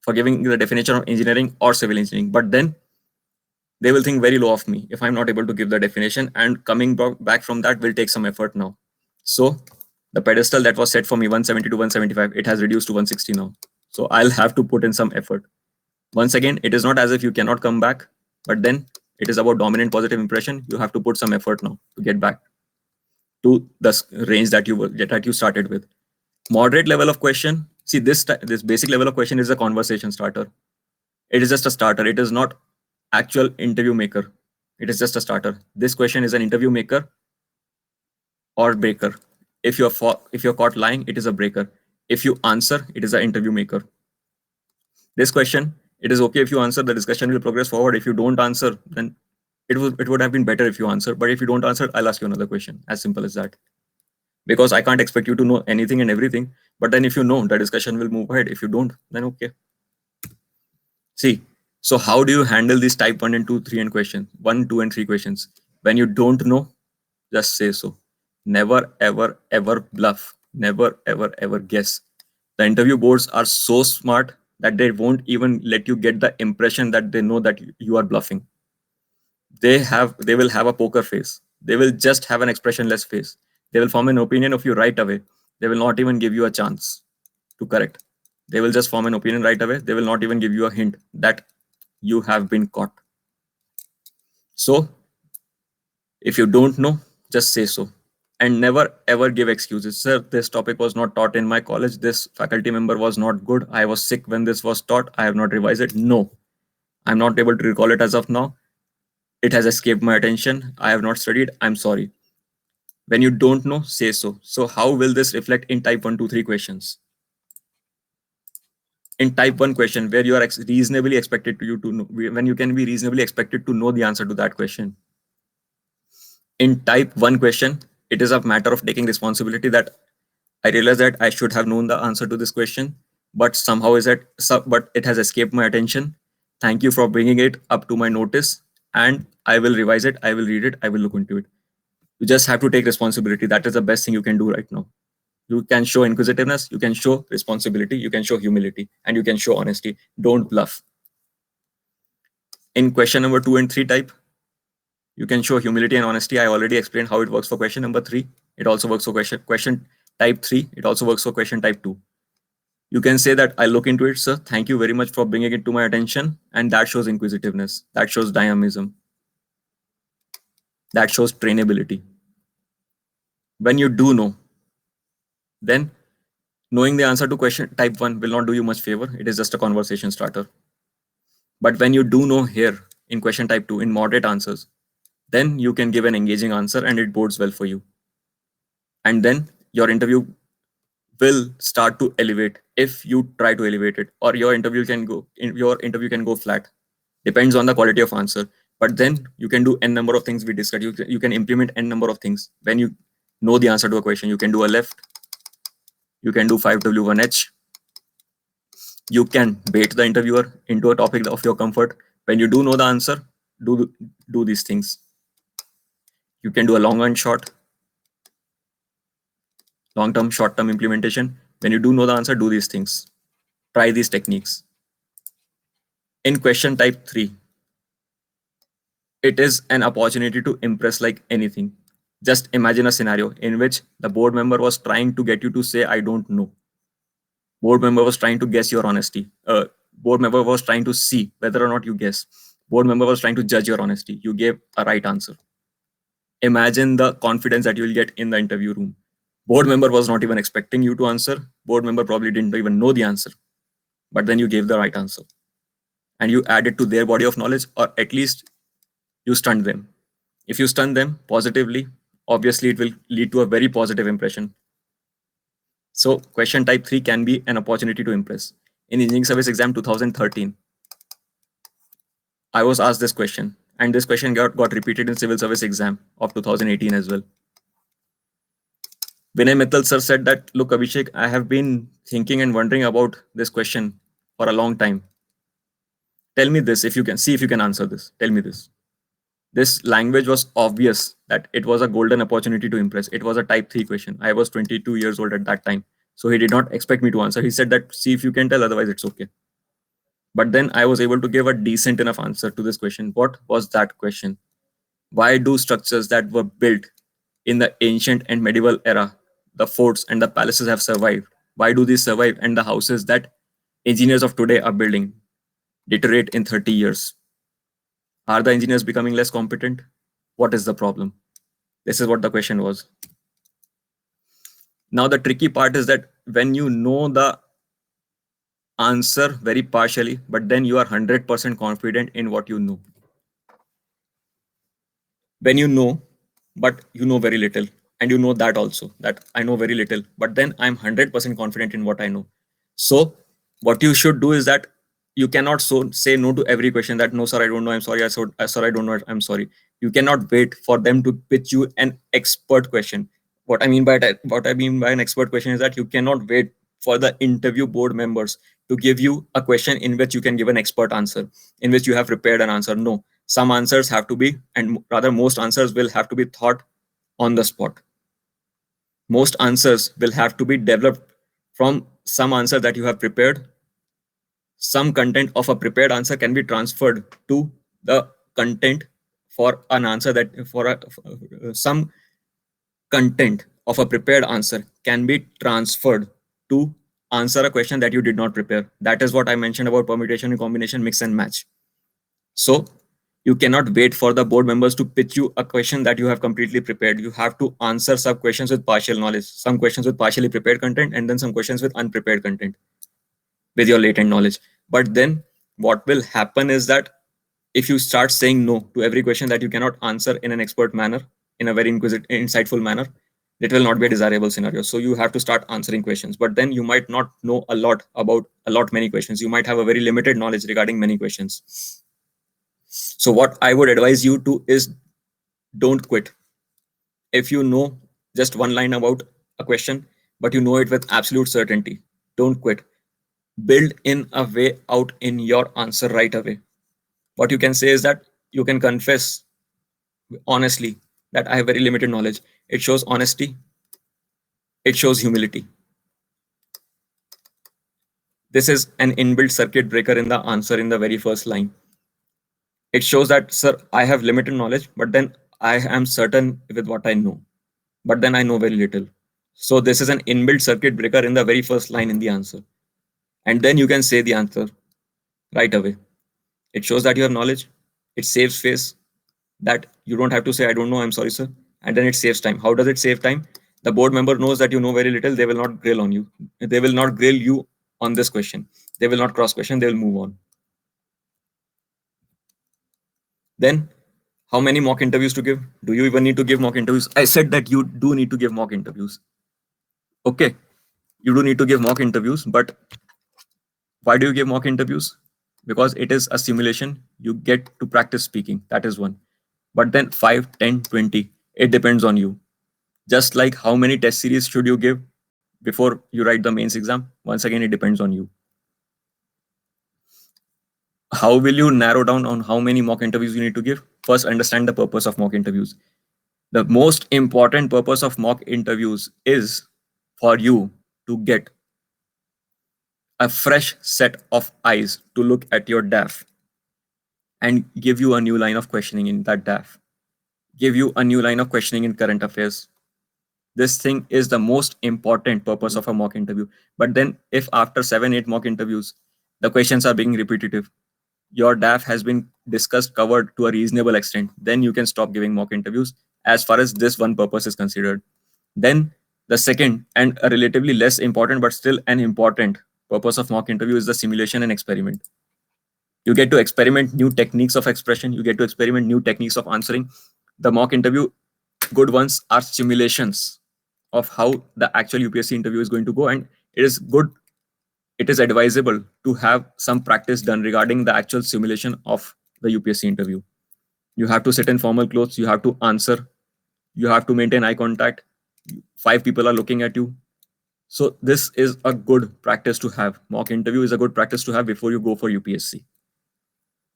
for giving the definition of engineering or civil engineering. But then they will think very low of me if I'm not able to give the definition, and coming back from that will take some effort now. So the pedestal that was set for me 170 to 175, it has reduced to 160 now. So I'll have to put in some effort. Once again, it is not as if you cannot come back, but then it is about dominant positive impression. You have to put some effort now to get back to the range that you started with. Moderate level of question. See, this basic level of question is a conversation starter. It is just a starter. It is not actual interview maker. It is just a starter. This question is an interview maker or breaker. If you're caught lying, it is a breaker. If you answer, it is an interview maker. This question, it is okay if you answer, the discussion will progress forward. If you don't answer, then it would have been better if you answer. But if you don't answer, I'll ask you another question. As simple as that. Because I can't expect you to know anything and everything. But then if you know, the discussion will move ahead. If you don't, then okay. See, so how do you handle these type 1 and 2, 3 and questions? 1, 2 and 3 questions. When you don't know, just say so. Never, ever, ever bluff. Never, ever, ever guess. The interview boards are so smart that they won't even let you get the impression that they know that you are bluffing. They will have a poker face. They will just have an expressionless face. They will form an opinion of you right away. They will not even give you a chance to correct. They will just form an opinion right away. They will not even give you a hint that you have been caught. So if you don't know, just say so. And never ever give excuses. Sir, this topic was not taught in my college. This faculty member was not good. I was sick when this was taught. I have not revised it. No, I'm not able to recall it as of now. It has escaped my attention. I have not studied. I'm sorry. When you don't know, say so. So how will this reflect in type 1, 2, 3 questions? In type 1 question, where you are reasonably expected to know, when you can be reasonably expected to know the answer to that question. In type 1 question, it is a matter of taking responsibility that I realized that I should have known the answer to this question, but somehow but it has escaped my attention. Thank you for bringing it up to my notice, and I will revise it. I will read it. I will look into it. You just have to take responsibility. That is the best thing you can do right now. You can show inquisitiveness, you can show responsibility, you can show humility, and you can show honesty. Don't bluff. In question number 2 and 3 type, you can show humility and honesty. I already explained how it works for question number 3. It also works for question type 3. It also works for question type 2. You can say that I'll look into it, sir. Thank you very much for bringing it to my attention. And that shows inquisitiveness. That shows dynamism. That shows trainability. When you do know, then knowing the answer to question type 1 will not do you much favor. It is just a conversation starter. But when you do know here in question type 2 in moderate answers, then you can give an engaging answer and it bodes well for you. And then your interview will start to elevate if you try to elevate it, or your interview can go flat. Depends on the quality of answer. But then you can do n number of things we discussed. You can implement n number of things. When you know the answer to a question, you can do a left, you can do 5W1H. You can bait the interviewer into a topic of your comfort. When you do know the answer, do these things. You can do a long and short, long-term, short-term implementation. When you do know the answer, do these things. Try these techniques. In question type 3, it is an opportunity to impress like anything. Just imagine a scenario in which the board member was trying to get you to say, I don't know. Board member was trying to guess your honesty. Board member was trying to see whether or not you guess. Board member was trying to judge your honesty. You gave a right answer. Imagine the confidence that you will get in the interview room. Board member was not even expecting you to answer. Board member probably didn't even know the answer. But then you gave the right answer. And you added to their body of knowledge, or at least you stunned them. If you stun them positively, obviously it will lead to a very positive impression. So question type 3 can be an opportunity to impress. In Engineering Service Exam 2013, I was asked this question, and this question got repeated in Civil Service Exam of 2018 as well. Vinay Mittal sir said that, look, Abhishek, I have been thinking and wondering about this question for a long time. Tell me this, if you can answer this. Tell me this. This language was obvious that it was a golden opportunity to impress. It was a type 3 question. I was 22 years old at that time. So he did not expect me to answer. He said that, see if you can tell, otherwise it's okay. But then I was able to give a decent enough answer to this question. What was that question? Why do structures that were built in the ancient and medieval era, the forts and the palaces, have survived? Why do these survive, and the houses that engineers of today are building deteriorate in 30 years? Are the engineers becoming less competent? What is the problem? This is what the question was. Now, the tricky part is that when you know the answer very partially, but then you are 100% confident in what you know. When you know, but you know very little, and you know that also, that I know very little, but then I'm 100% confident in what I know. So what you should do is that you cannot say no to every question, that no sir, I don't know, I'm sorry, sir, I don't know, I'm sorry. You cannot wait for them to pitch you an expert question. What I mean by an expert question is that you cannot wait for the interview board members to give you a question in which you can give an expert answer, in which you have prepared an answer. No, some answers have to be, and rather most answers will have to be thought on the spot. Most answers will have to be developed from some answer that you have prepared. Some content of a prepared answer can be transferred to the content for an answer that some content of a prepared answer can be transferred to answer a question that you did not prepare. That is what I mentioned about permutation and combination, mix and match. So you cannot wait for the board members to pitch you a question that you have completely prepared. You have to answer some questions with partial knowledge, some questions with partially prepared content, and then some questions with unprepared content with your latent knowledge. But then what will happen is that if you start saying no to every question that you cannot answer in an expert manner, in a very insightful manner, it will not be a desirable scenario. So you have to start answering questions, but then you might not know a lot about many questions. You might have a very limited knowledge regarding many questions. So what I would advise you to is, don't quit. If you know just one line about a question, but you know it with absolute certainty. Don't quit. Build in a way out in your answer right away. What you can say is that you can confess honestly that I have very limited knowledge. It shows honesty, it shows humility. This is an inbuilt circuit breaker in the answer in the very first line. It shows that, sir, I have limited knowledge, but then I am certain with what I know, but then I know very little. So this is an inbuilt circuit breaker in the very first line in the answer. And then you can say the answer right away. It shows that you have knowledge. It saves face, that you don't have to say, I don't know, I'm sorry, sir. And then it saves time. How does it save time? The board member knows that you know very little. They will not grill on you. They will not grill you on this question. They will not cross question. They will move on. Then, how many mock interviews to give? Do you even need to give mock interviews? I said that you do need to give mock interviews. Okay, you do need to give mock interviews, but why do you give mock interviews? Because it is a simulation. You get to practice speaking. That is one. But then 5, 10, 20, it depends on you. Just like how many test series should you give before you write the mains exam? Once again, it depends on you. How will you narrow down on how many mock interviews you need to give? First, understand the purpose of mock interviews. The most important purpose of mock interviews is for you to get a fresh set of eyes to look at your DAF and give you a new line of questioning in that DAF, give you a new line of questioning in current affairs. This thing is the most important purpose of a mock interview. But then if after 7, 8 mock interviews, the questions are being repetitive, your DAF has been discussed, covered to a reasonable extent, then you can stop giving mock interviews as far as this one purpose is considered. Then the second and a relatively less important but still an important purpose of mock interview is the simulation and experiment. You get to experiment new techniques of expression. You get to experiment new techniques of answering. The mock interview, good ones, are simulations of how the actual UPSC interview is going to go. And it is good, it is advisable to have some practice done regarding the actual simulation of the UPSC interview. You have to sit in formal clothes. You have to answer. You have to maintain eye contact. 5 people are looking at you. So this is a good practice to have. Mock interview is a good practice to have before you go for UPSC.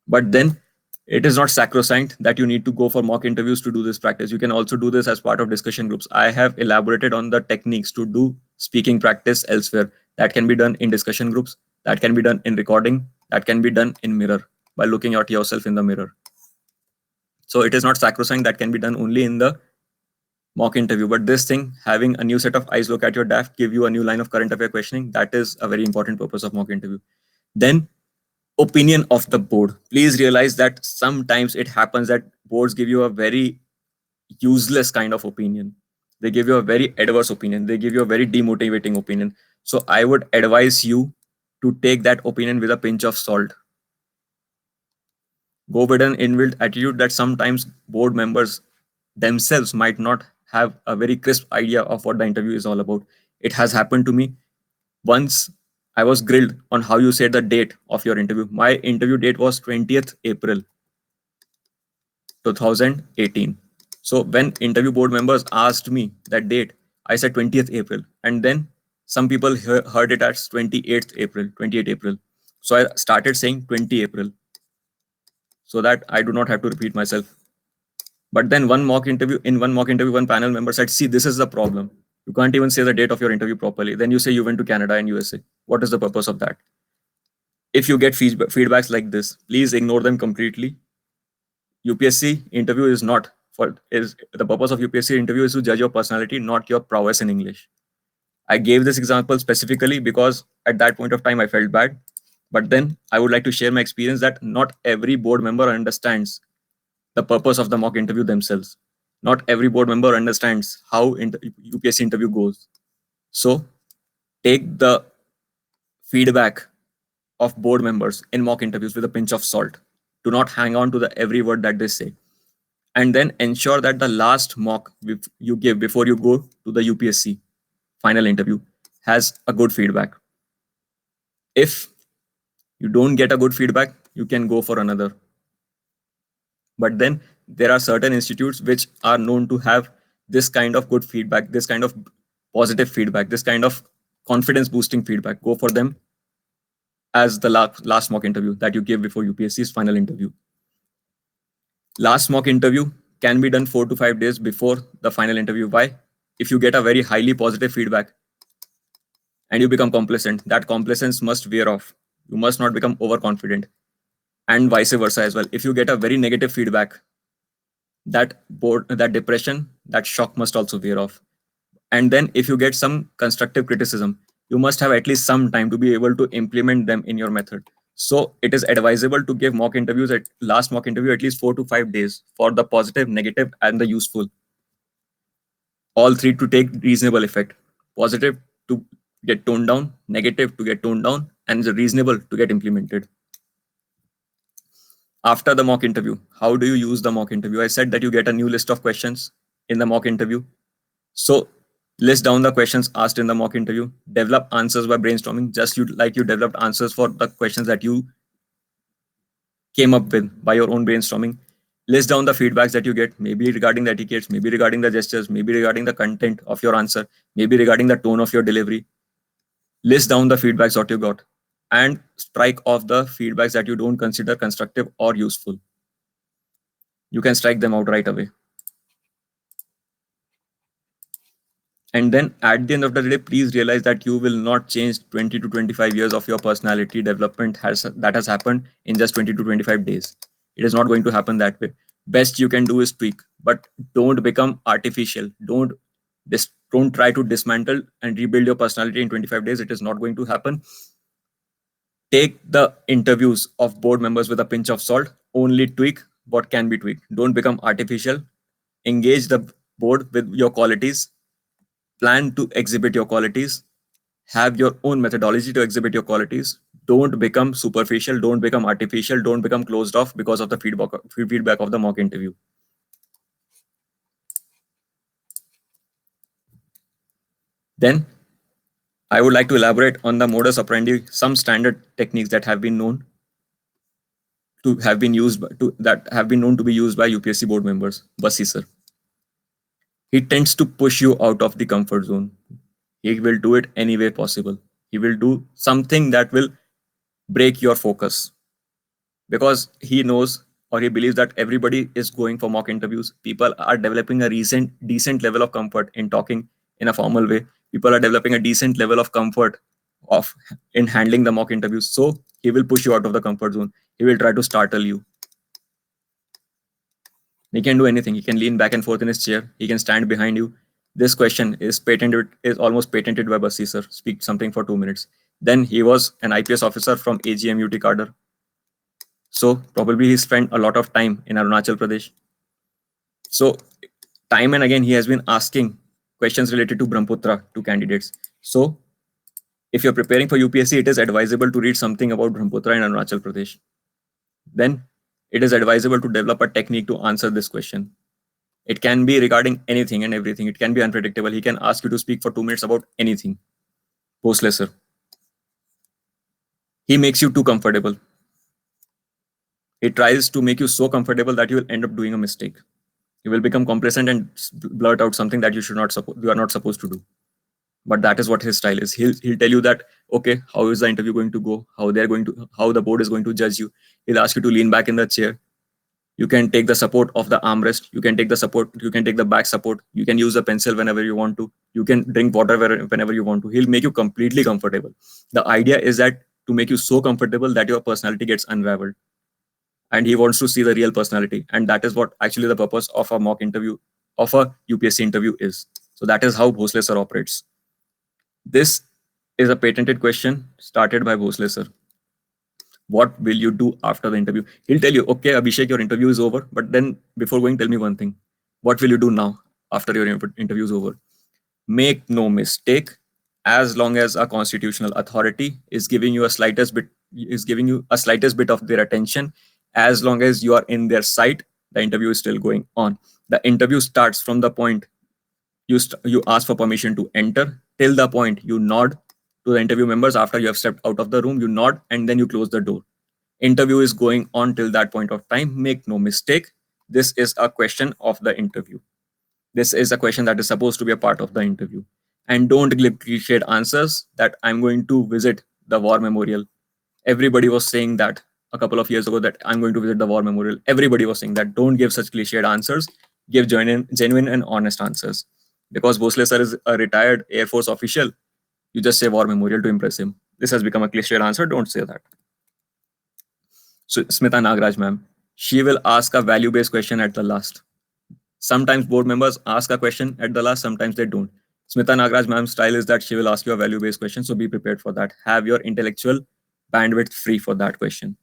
But then it is not sacrosanct that you need to go for mock interviews to do this practice. You can also do this as part of discussion groups. I have elaborated on the techniques to do speaking practice elsewhere. That can be done in discussion groups. That can be done in recording. That can be done in mirror by looking at yourself in the mirror. So it is not sacrosanct that can be done only in the mock interview. But this thing, having a new set of eyes look at your DAF, give you a new line of current affair questioning, that is a very important purpose of mock interview. Then opinion of the board. Please realize that sometimes it happens that boards give you a very useless kind of opinion. They give you a very adverse opinion. They give you a very demotivating opinion. So I would advise you to take that opinion with a pinch of salt. Go with an inbuilt attitude that sometimes board members themselves might not have a very crisp idea of what the interview is all about. It has happened to me. Once I was grilled on how you said the date of your interview. My interview date was 20th April 2018. So when interview board members asked me that date, I said 20th April. And then some people heard it as 28th April, 28 April. So I started saying 20 April so that I do not have to repeat myself. But then one mock interview, one panel member said, see, this is the problem. You can't even say the date of your interview properly. Then you say you went to Canada and USA. What is the purpose of that? If you get feedbacks like this, please ignore them completely. UPSC interview is not the purpose of UPSC interview is to judge your personality, not your prowess in English. I gave this example specifically because at that point of time I felt bad. But then I would like to share my experience that not every board member understands the purpose of the mock interview themselves. Not every board member understands how UPSC interview goes. So take the feedback of board members in mock interviews with a pinch of salt. Do not hang on to the every word that they say. And then ensure that the last mock you give before you go to the UPSC final interview has a good feedback. If you don't get a good feedback, you can go for another. But then there are certain institutes which are known to have this kind of good feedback, this kind of positive feedback, this kind of confidence boosting feedback, go for them as the last mock interview that you give before UPSC's final interview. Last mock interview can be done 4 to 5 days before the final interview. Why? If you get a very highly positive feedback and you become complacent, that complacence must wear off. You must not become overconfident, and vice versa as well. If you get a very negative feedback, that depression, that shock must also wear off. And then if you get some constructive criticism, you must have at least some time to be able to implement them in your method. So it is advisable to give mock interviews at last mock interview at least 4 to 5 days for the positive, negative, and the useful. All three to take reasonable effect. Positive to get toned down, negative to get toned down, and the reasonable to get implemented. After the mock interview, how do you use the mock interview? I said that you get a new list of questions in the mock interview. So list down the questions asked in the mock interview, develop answers by brainstorming, just like you developed answers for the questions that you came up with by your own brainstorming. List down the feedbacks that you get, maybe regarding the etiquettes, maybe regarding the gestures, maybe regarding the content of your answer, maybe regarding the tone of your delivery. List down the feedbacks that you got and strike off the feedbacks that you don't consider constructive or useful. You can strike them out right away. And then at the end of the day, please realize that you will not change 20 to 25 years of your personality development that has happened in just 20 to 25 days. It is not going to happen that way. Best you can do is tweak, but don't become artificial. Don't try to dismantle and rebuild your personality in 25 days. It is not going to happen. Take the interviews of board members with a pinch of salt. Only tweak what can be tweaked. Don't become artificial. Engage the board with your qualities. Plan to exhibit your qualities. Have your own methodology to exhibit your qualities. Don't become superficial. Don't become artificial. Don't become closed off because of the feedback of the mock interview. Then I would like to elaborate on the modus operandi, some standard techniques that have been known to have been used known to be used by UPSC board members. Bassi sir. He tends to push you out of the comfort zone. He will do it any way possible. He will do something that will break your focus because he knows or he believes that everybody is going for mock interviews. People are developing a decent level of comfort in talking in a formal way. People are developing a decent level of comfort in handling the mock interviews. So he will push you out of the comfort zone. He will try to startle you. He can do anything. He can lean back and forth in his chair. He can stand behind you. This question is almost patented by Bassi sir. Speak something for 2 minutes. Then he was an IPS officer from AGM UT cadre. So probably he spent a lot of time in Arunachal Pradesh. So time and again, he has been asking questions related to Brahmaputra to candidates. So if you're preparing for UPSC, it is advisable to read something about Brahmaputra in Arunachal Pradesh. Then it is advisable to develop a technique to answer this question. It can be regarding anything and everything. It can be unpredictable. He can ask you to speak for 2 minutes about anything. Bhosle sir. He makes you too comfortable. He tries to make you so comfortable that you will end up doing a mistake. You will become complacent and blurt out something that you are not supposed to do. But that is what his style is. He'll tell you that, okay, how is the interview going to go? How the board is going to judge you. He'll ask you to lean back in the chair. You can take the support of the armrest. You can take the back support. You can use a pencil whenever you want to. You can drink water whenever you want to. He'll make you completely comfortable. The idea is that to make you so comfortable that your personality gets unraveled. And he wants to see the real personality. And that is what actually the purpose of a mock interview, of a UPSC interview is. So that is how Bhosle sir operates. This is a patented question started by Bhosle sir. What will you do after the interview? He'll tell you, okay, Abhishek, your interview is over. But then before going, tell me one thing. What will you do now after your interview is over? Make no mistake, as long as a constitutional authority is giving you a slightest bit of their attention, as long as you are in their sight, the interview is still going on. The interview starts from the point you ask for permission to enter till the point you nod to the interview members. After you have stepped out of the room, you nod and then you close the door. Interview is going on till that point of time. Make no mistake, this is a question of the interview. This is a question that is supposed to be a part of the interview. And don't give cliched answers that I'm going to visit the war memorial. Everybody was saying that a couple of years ago that I'm going to visit the war memorial. Everybody was saying that. Don't give such cliched answers. Give genuine and honest answers. Because Bhosle sir is a retired Air Force official, you just say war memorial to impress him. This has become a cliched answer. Don't say that. So Smita Nagraj ma'am, she will ask a value-based question at the last. Sometimes board members ask a question at the last, sometimes they don't. Smita Nagraj ma'am's style is that she will ask you a value-based question, so be prepared for that. Have your intellectual bandwidth free for that question.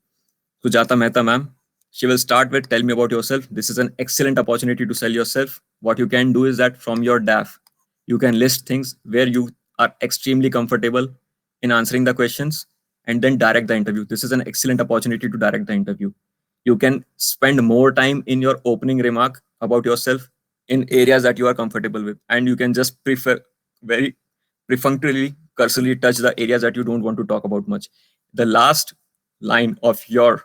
Sujata Mehta ma'am, she will start with tell me about yourself. This is an excellent opportunity to sell yourself. What you can do is that from your DAF, you can list things where you are extremely comfortable in answering the questions and then direct the interview. This is an excellent opportunity to direct the interview. You can spend more time in your opening remark about yourself in areas that you are comfortable with, and you can just prefer very perfunctorily cursorily touch the areas that you don't want to talk about much. The last line of your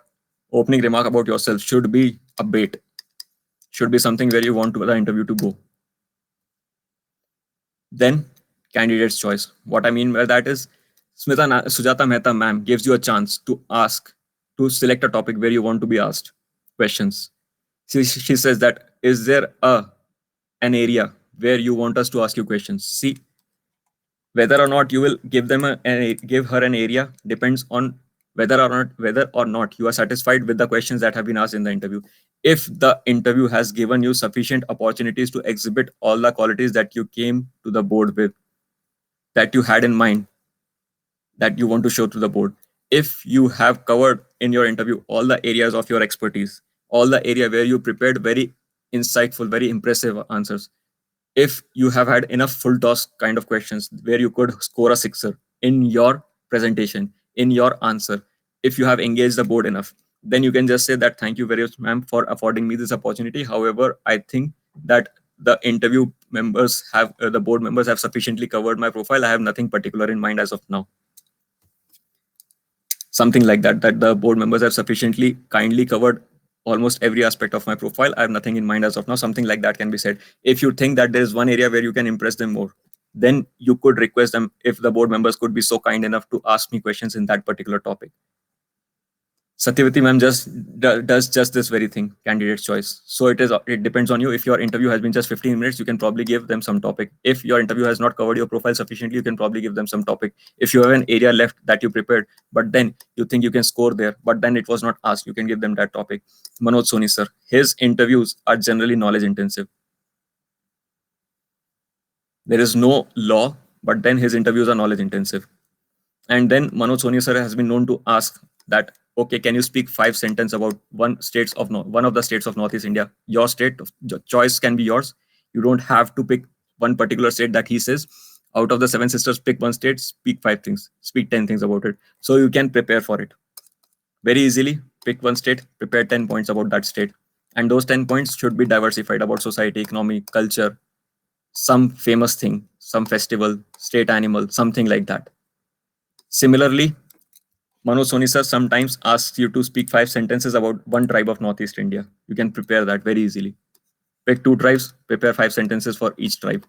opening remark about yourself should be a bait, should be something where you want the interview to go. Then candidate's choice. What I mean by that is Sujata Mehta ma'am gives you a chance to select a topic where you want to be asked questions. She says that, is there an area where you want us to ask you questions? See, whether or not you will give give her an area depends on whether or not you are satisfied with the questions that have been asked in the interview. If the interview has given you sufficient opportunities to exhibit all the qualities that you came to the board with, that you had in mind, that you want to show to the board, if you have covered in your interview all the areas of your expertise, all the area where you prepared very insightful, very impressive answers, if you have had enough full toss kind of questions where you could score a sixer in your presentation, in your answer, if you have engaged the board enough, then you can just say that thank you very much, ma'am, for affording me this opportunity. However, I think that the interview members have, the board members have sufficiently covered my profile. I have nothing particular in mind as of now. Something like that, that the board members have sufficiently kindly covered almost every aspect of my profile. I have nothing in mind as of now. Something like that can be said. If you think that there is one area where you can impress them more, then you could request them if the board members could be so kind enough to ask me questions in that particular topic. Satyavati ma'am just does just this very thing, candidate's choice. So it depends on you. If your interview has been just 15 minutes, you can probably give them some topic. If your interview has not covered your profile sufficiently, you can probably give them some topic. If you have an area left that you prepared, but then you think you can score there, but then it was not asked, you can give them that topic. Manoj Soni sir, his interviews are generally knowledge intensive. There is no law, but then his interviews are knowledge intensive. And then Manoj Soni sir has been known to ask that, okay, can you speak 5 sentences about one of the states of Northeast India? Your state choice can be yours. You don't have to pick one particular state that he says. Out of the 7 sisters, pick one state, speak 5 things, speak 10 things about it. So you can prepare for it very easily. Pick one state, prepare 10 points about that state. And those 10 points should be diversified about society, economy, culture, some famous thing, some festival, state animal, something like that. Similarly, Manoj Soni sir sometimes asks you to speak 5 sentences about one tribe of Northeast India. You can prepare that very easily. Pick 2 tribes, prepare 5 sentences for each tribe.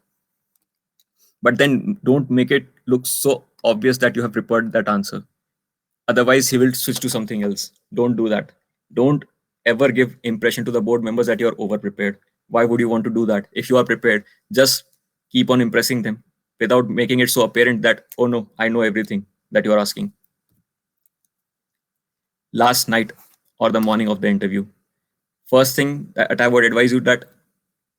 But then don't make it look so obvious that you have prepared that answer. Otherwise, he will switch to something else. Don't do that. Don't ever give impression to the board members that you are over prepared. Why would you want to do that? If you are prepared, just keep on impressing them without making it so apparent that, oh no, I know everything that you are asking. Last night or the morning of the interview, first thing that I would advise you that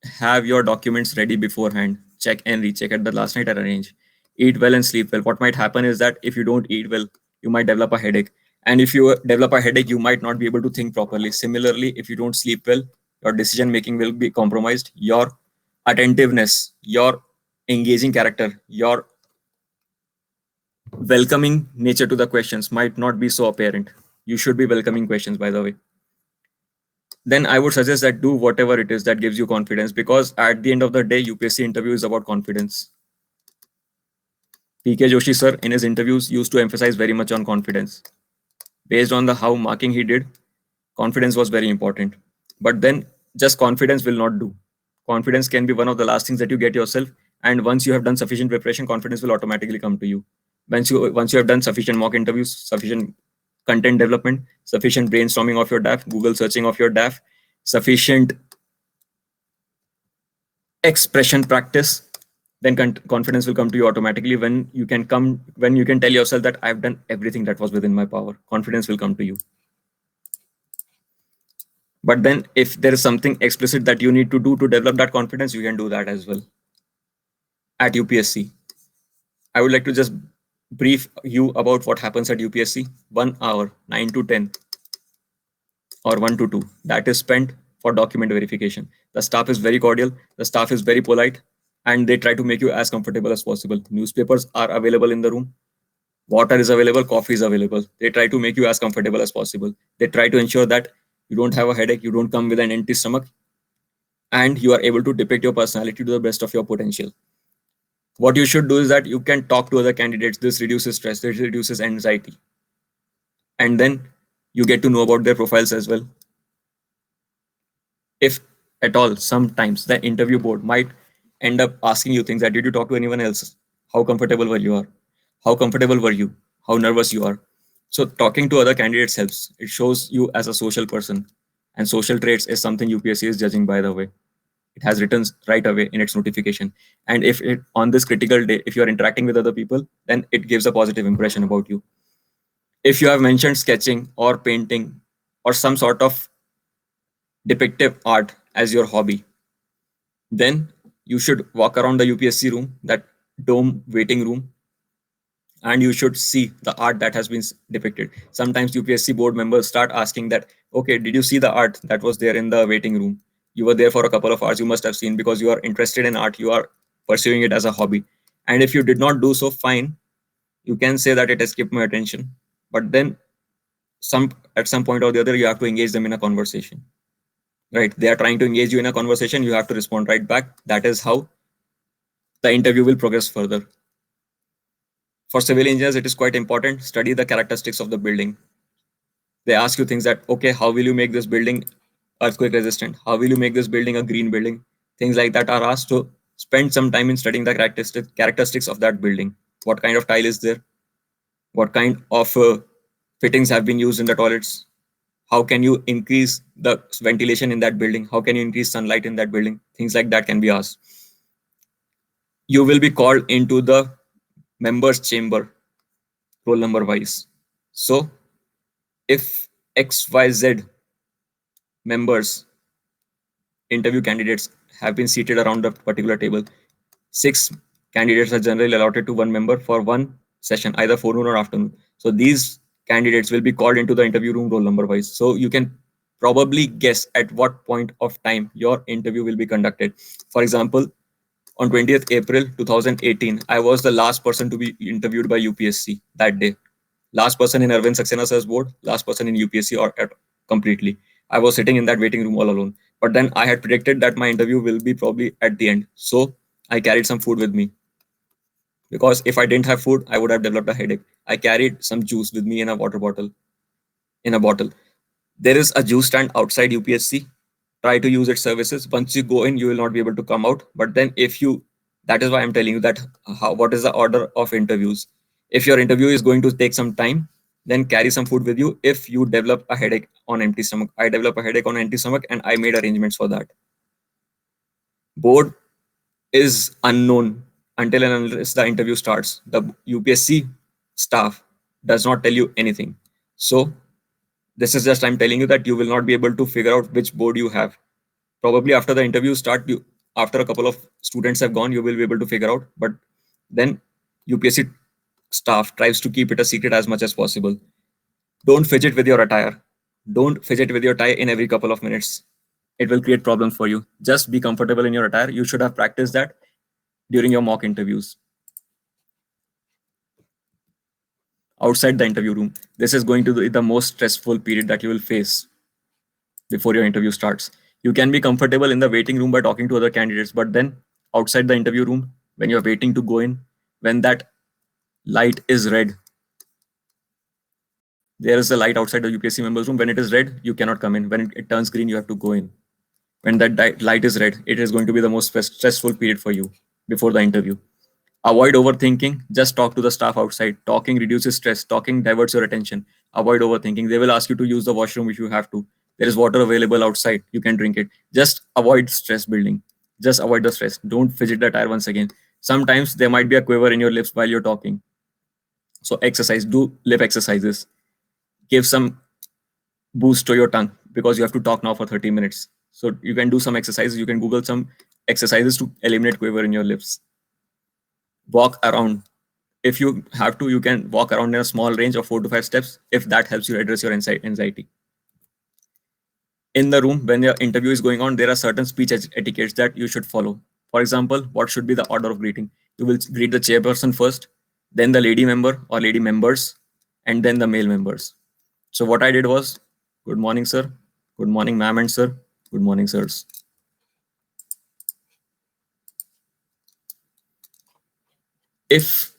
have your documents ready beforehand. Check and recheck at the last night and arrange. Eat well and sleep well. What might happen is that if you don't eat well, you might develop a headache. And if you develop a headache, you might not be able to think properly. Similarly, if you don't sleep well, your decision making will be compromised. Your attentiveness, your engaging character, your welcoming nature to the questions might not be so apparent. You should be welcoming questions, by the way. Then I would suggest that do whatever it is that gives you confidence, because at the end of the day, UPSC interview is about confidence. PK Joshi sir in his interviews used to emphasize very much on confidence. Based on the how marking he did, confidence was very important. But then just confidence will not do. Confidence can be one of the last things that you get yourself. And once you have done sufficient preparation, confidence will automatically come to you. Once you have done sufficient mock interviews, sufficient content development, sufficient brainstorming of your DAF, Google searching of your DAF, sufficient expression practice, then confidence will come to you automatically. When you can tell yourself that I've done everything that was within my power, confidence will come to you. But then if there is something explicit that you need to do to develop that confidence, you can do that as well. At UPSC, I would like to just brief you about what happens at UPSC. 1 hour, 9 to 10, or 1 to 2, that is spent for document verification. The staff is very cordial, the staff is very polite, and they try to make you as comfortable as possible. Newspapers are available in the room, water is available, coffee is available. They try to make you as comfortable as possible. They try to ensure that you don't have a headache, you don't come with an empty stomach, and you are able to depict your personality to the best of your potential. What you should do is that you can talk to other candidates. This reduces stress, this reduces anxiety. And then you get to know about their profiles as well. If at all, sometimes the interview board might end up asking you things that, did you talk to anyone else? How comfortable were you? How comfortable were you? How nervous you are? So talking to other candidates helps. It shows you as a social person. And social traits is something UPSC is judging, by the way. It has written right away in its notification. And if it on this critical day, if you're interacting with other people, then it gives a positive impression about you. If you have mentioned sketching or painting or some sort of depictive art as your hobby, then you should walk around the UPSC room, that dome waiting room, and you should see the art that has been depicted. Sometimes UPSC board members start asking that, okay, did you see the art that was there in the waiting room? You were there for a couple of hours, you must have seen, because you are interested in art, you are pursuing it as a hobby. And if you did not do so, fine, you can say that it escaped my attention. But then at some point or the other, you have to engage them in a conversation. Right? They are trying to engage you in a conversation, you have to respond right back. That is how the interview will progress further. For civil engineers, it is quite important. Study the characteristics of the building. They ask you things that, okay, how will you make this building earthquake resistant? How will you make this building a green building? Things like that are asked. To spend some time in studying the characteristics of that building. What kind of tile is there? What kind of fittings have been used in the toilets? How can you increase the ventilation in that building? How can you increase sunlight in that building? Things like that can be asked. You will be called into the members chamber, roll number wise. So if XYZ members, interview candidates, have been seated around a particular table, 6 candidates are generally allotted to one member for one session, either forenoon or afternoon. So these candidates will be called into the interview room roll number wise. So you can probably guess at what point of time your interview will be conducted. For example, on 20th April 2018, I was the last person to be interviewed by UPSC that day. Last person in Arvind Saxena sir's board, last person in UPSC or completely. I was sitting in that waiting room all alone. But then I had predicted that my interview will be probably at the end. So I carried some food with me. Because if I didn't have food, I would have developed a headache. I carried some juice with me in a water bottle. There is a juice stand outside UPSC. Try to use its services. Once you go in, you will not be able to come out. But then that is why I'm telling you that what is the order of interviews. If your interview is going to take some time, then carry some food with you. If you develop a headache on empty stomach, I develop a headache on empty stomach and I made arrangements for that. Board is unknown until and unless the interview starts. The UPSC staff does not tell you anything. So this is just, I'm telling you that you will not be able to figure out which board you have. Probably after the interview start, after a couple of students have gone, you will be able to figure out. But then UPSC staff tries to keep it a secret as much as possible. Don't fidget with your attire. Don't fidget with your tie in every couple of minutes. It will create problems for you. Just be comfortable in your attire. You should have practiced that during your mock interviews. Outside the interview room, this is going to be the most stressful period that you will face before your interview starts. You can be comfortable in the waiting room by talking to other candidates, but then outside the interview room, when you're waiting to go in, when that light is red, there is a light outside the UPSC members room. When it is red, you cannot come in. When it turns green, you have to go in. When that light is red, it is going to be the most stressful period for you. before the interview. Avoid overthinking. Just talk to the staff outside. Talking reduces stress. Talking diverts your attention. Avoid overthinking. They will ask you to use the washroom if you have to. There is water available outside. You can drink it. Just avoid stress building. Just avoid the stress. Don't fidget the tire once again. Sometimes there might be a quiver in your lips while you're talking. So exercise. Do lip exercises. Give some boost to your tongue because you have to talk now for 30 minutes. So you can do some exercises. You can Google some exercises to eliminate quiver in your lips. Walk around. If you have to, you can walk around in a small range of 4 to 5 steps if that helps you address your anxiety. In the room, when your interview is going on, there are certain speech etiquettes that you should follow. For example, what should be the order of greeting? You will greet the chairperson first, then the lady member or lady members, and then the male members. So what I did was, good morning, sir. Good morning, ma'am and sir. Good morning, sirs. If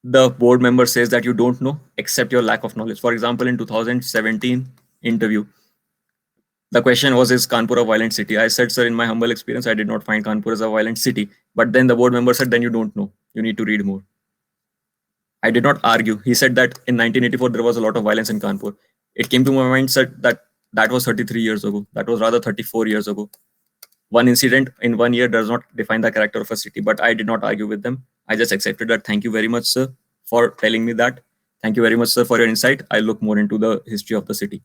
the board member says that you don't know, accept your lack of knowledge. For example, in 2017 interview, the question was, is Kanpur a violent city? I said, sir, in my humble experience, I did not find Kanpur as a violent city. But then the board member said, then you don't know. You need to read more. I did not argue. He said that in 1984, there was a lot of violence in Kanpur. It came to my mind said that that was 33 years ago. That was rather 34 years ago. One incident in 1 year does not define the character of a city, but I did not argue with them. I just accepted that. Thank you very much, sir, for telling me that. Thank you very much, sir, for your insight. I'll look more into the history of the city.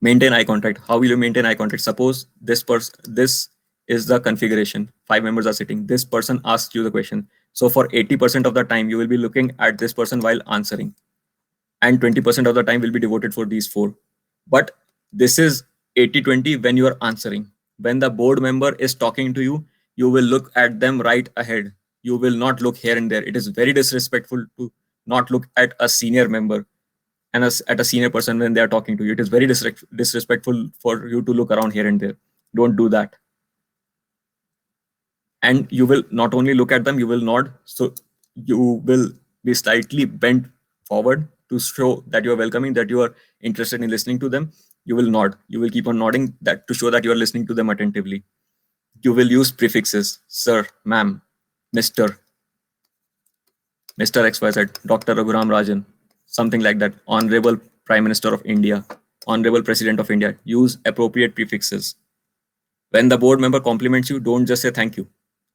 Maintain eye contact. How will you maintain eye contact? Suppose this is the configuration. 5 members are sitting. This person asks you the question. So for 80% of the time, you will be looking at this person while answering. And 20% of the time will be devoted for these 4. But this is 80-20 when you are answering. When the board member is talking to you, you will look at them right ahead. You will not look here and there. It is very disrespectful to not look at a senior member and at a senior person when they are talking to you. It is very disrespectful for you to look around here and there. Don't do that. And you will not only look at them, you will nod. So you will be slightly bent forward to show that you are welcoming, that you are interested in listening to them. You will nod. You will keep on nodding that to show that you are listening to them attentively. You will use prefixes, sir, ma'am, Mr. XYZ, Dr. Raghuram Rajan, something like that. Honorable Prime Minister of India, Honorable President of India. Use appropriate prefixes. When the board member compliments you, don't just say thank you.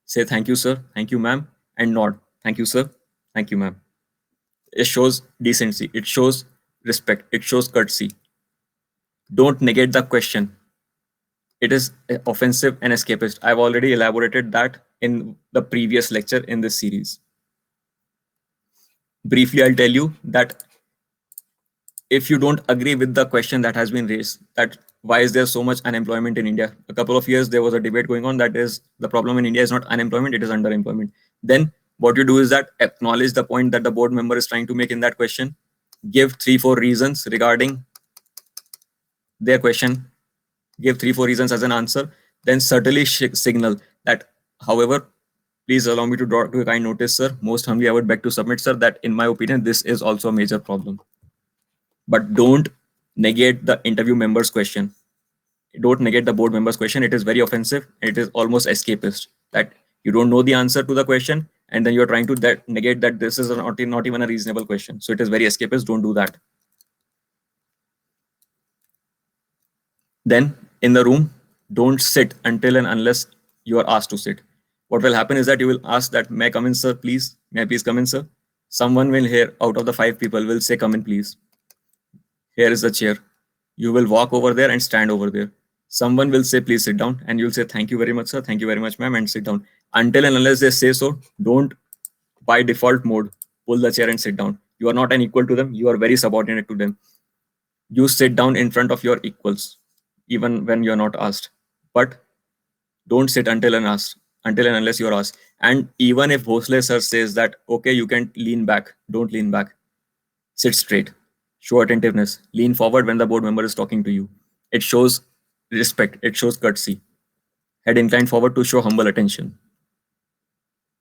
Say thank you, sir, thank you, ma'am, and nod. Thank you, sir, thank you, ma'am. It shows decency. It shows respect. It shows courtesy. Don't negate the question. It is offensive and escapist. I've already elaborated that in the previous lecture in this series. Briefly, I'll tell you that if you don't agree with the question that has been raised, that why is there so much unemployment in India? A couple of years, there was a debate going on that is the problem in India is not unemployment, it is underemployment. Then what you do is that acknowledge the point that the board member is trying to make in that question. Give 3-4 reasons regarding their question. Give 3-4 reasons as an answer. Then certainly signal that, however, please allow me to draw to a kind notice, sir. Most humbly, I would beg to submit, sir, that in my opinion, this is also a major problem. But don't negate the interview member's question. Don't negate the board member's question. It is very offensive. It is almost escapist that you don't know the answer to the question and then you're trying to negate that this is not even a reasonable question. So it is very escapist. Don't do that. Then in the room, don't sit until and unless you are asked to sit. What will happen is that you will ask that, may I come in, sir, please? May I please come in, sir? Someone will hear out of the 5 people will say, come in, please. Here is the chair. You will walk over there and stand over there. Someone will say, please sit down. And you'll say, thank you very much, sir. Thank you very much, ma'am. And sit down. Until and unless they say so, don't by default mode, pull the chair and sit down. You are not an equal to them. You are very subordinate to them. You sit down in front of your equals, even when you're not asked. But don't sit until and unless you're asked. And even if Bhosle sir says that, okay, you can lean back, don't lean back. Sit straight. Show attentiveness. Lean forward when the board member is talking to you. It shows respect. It shows courtesy. Head inclined forward to show humble attention.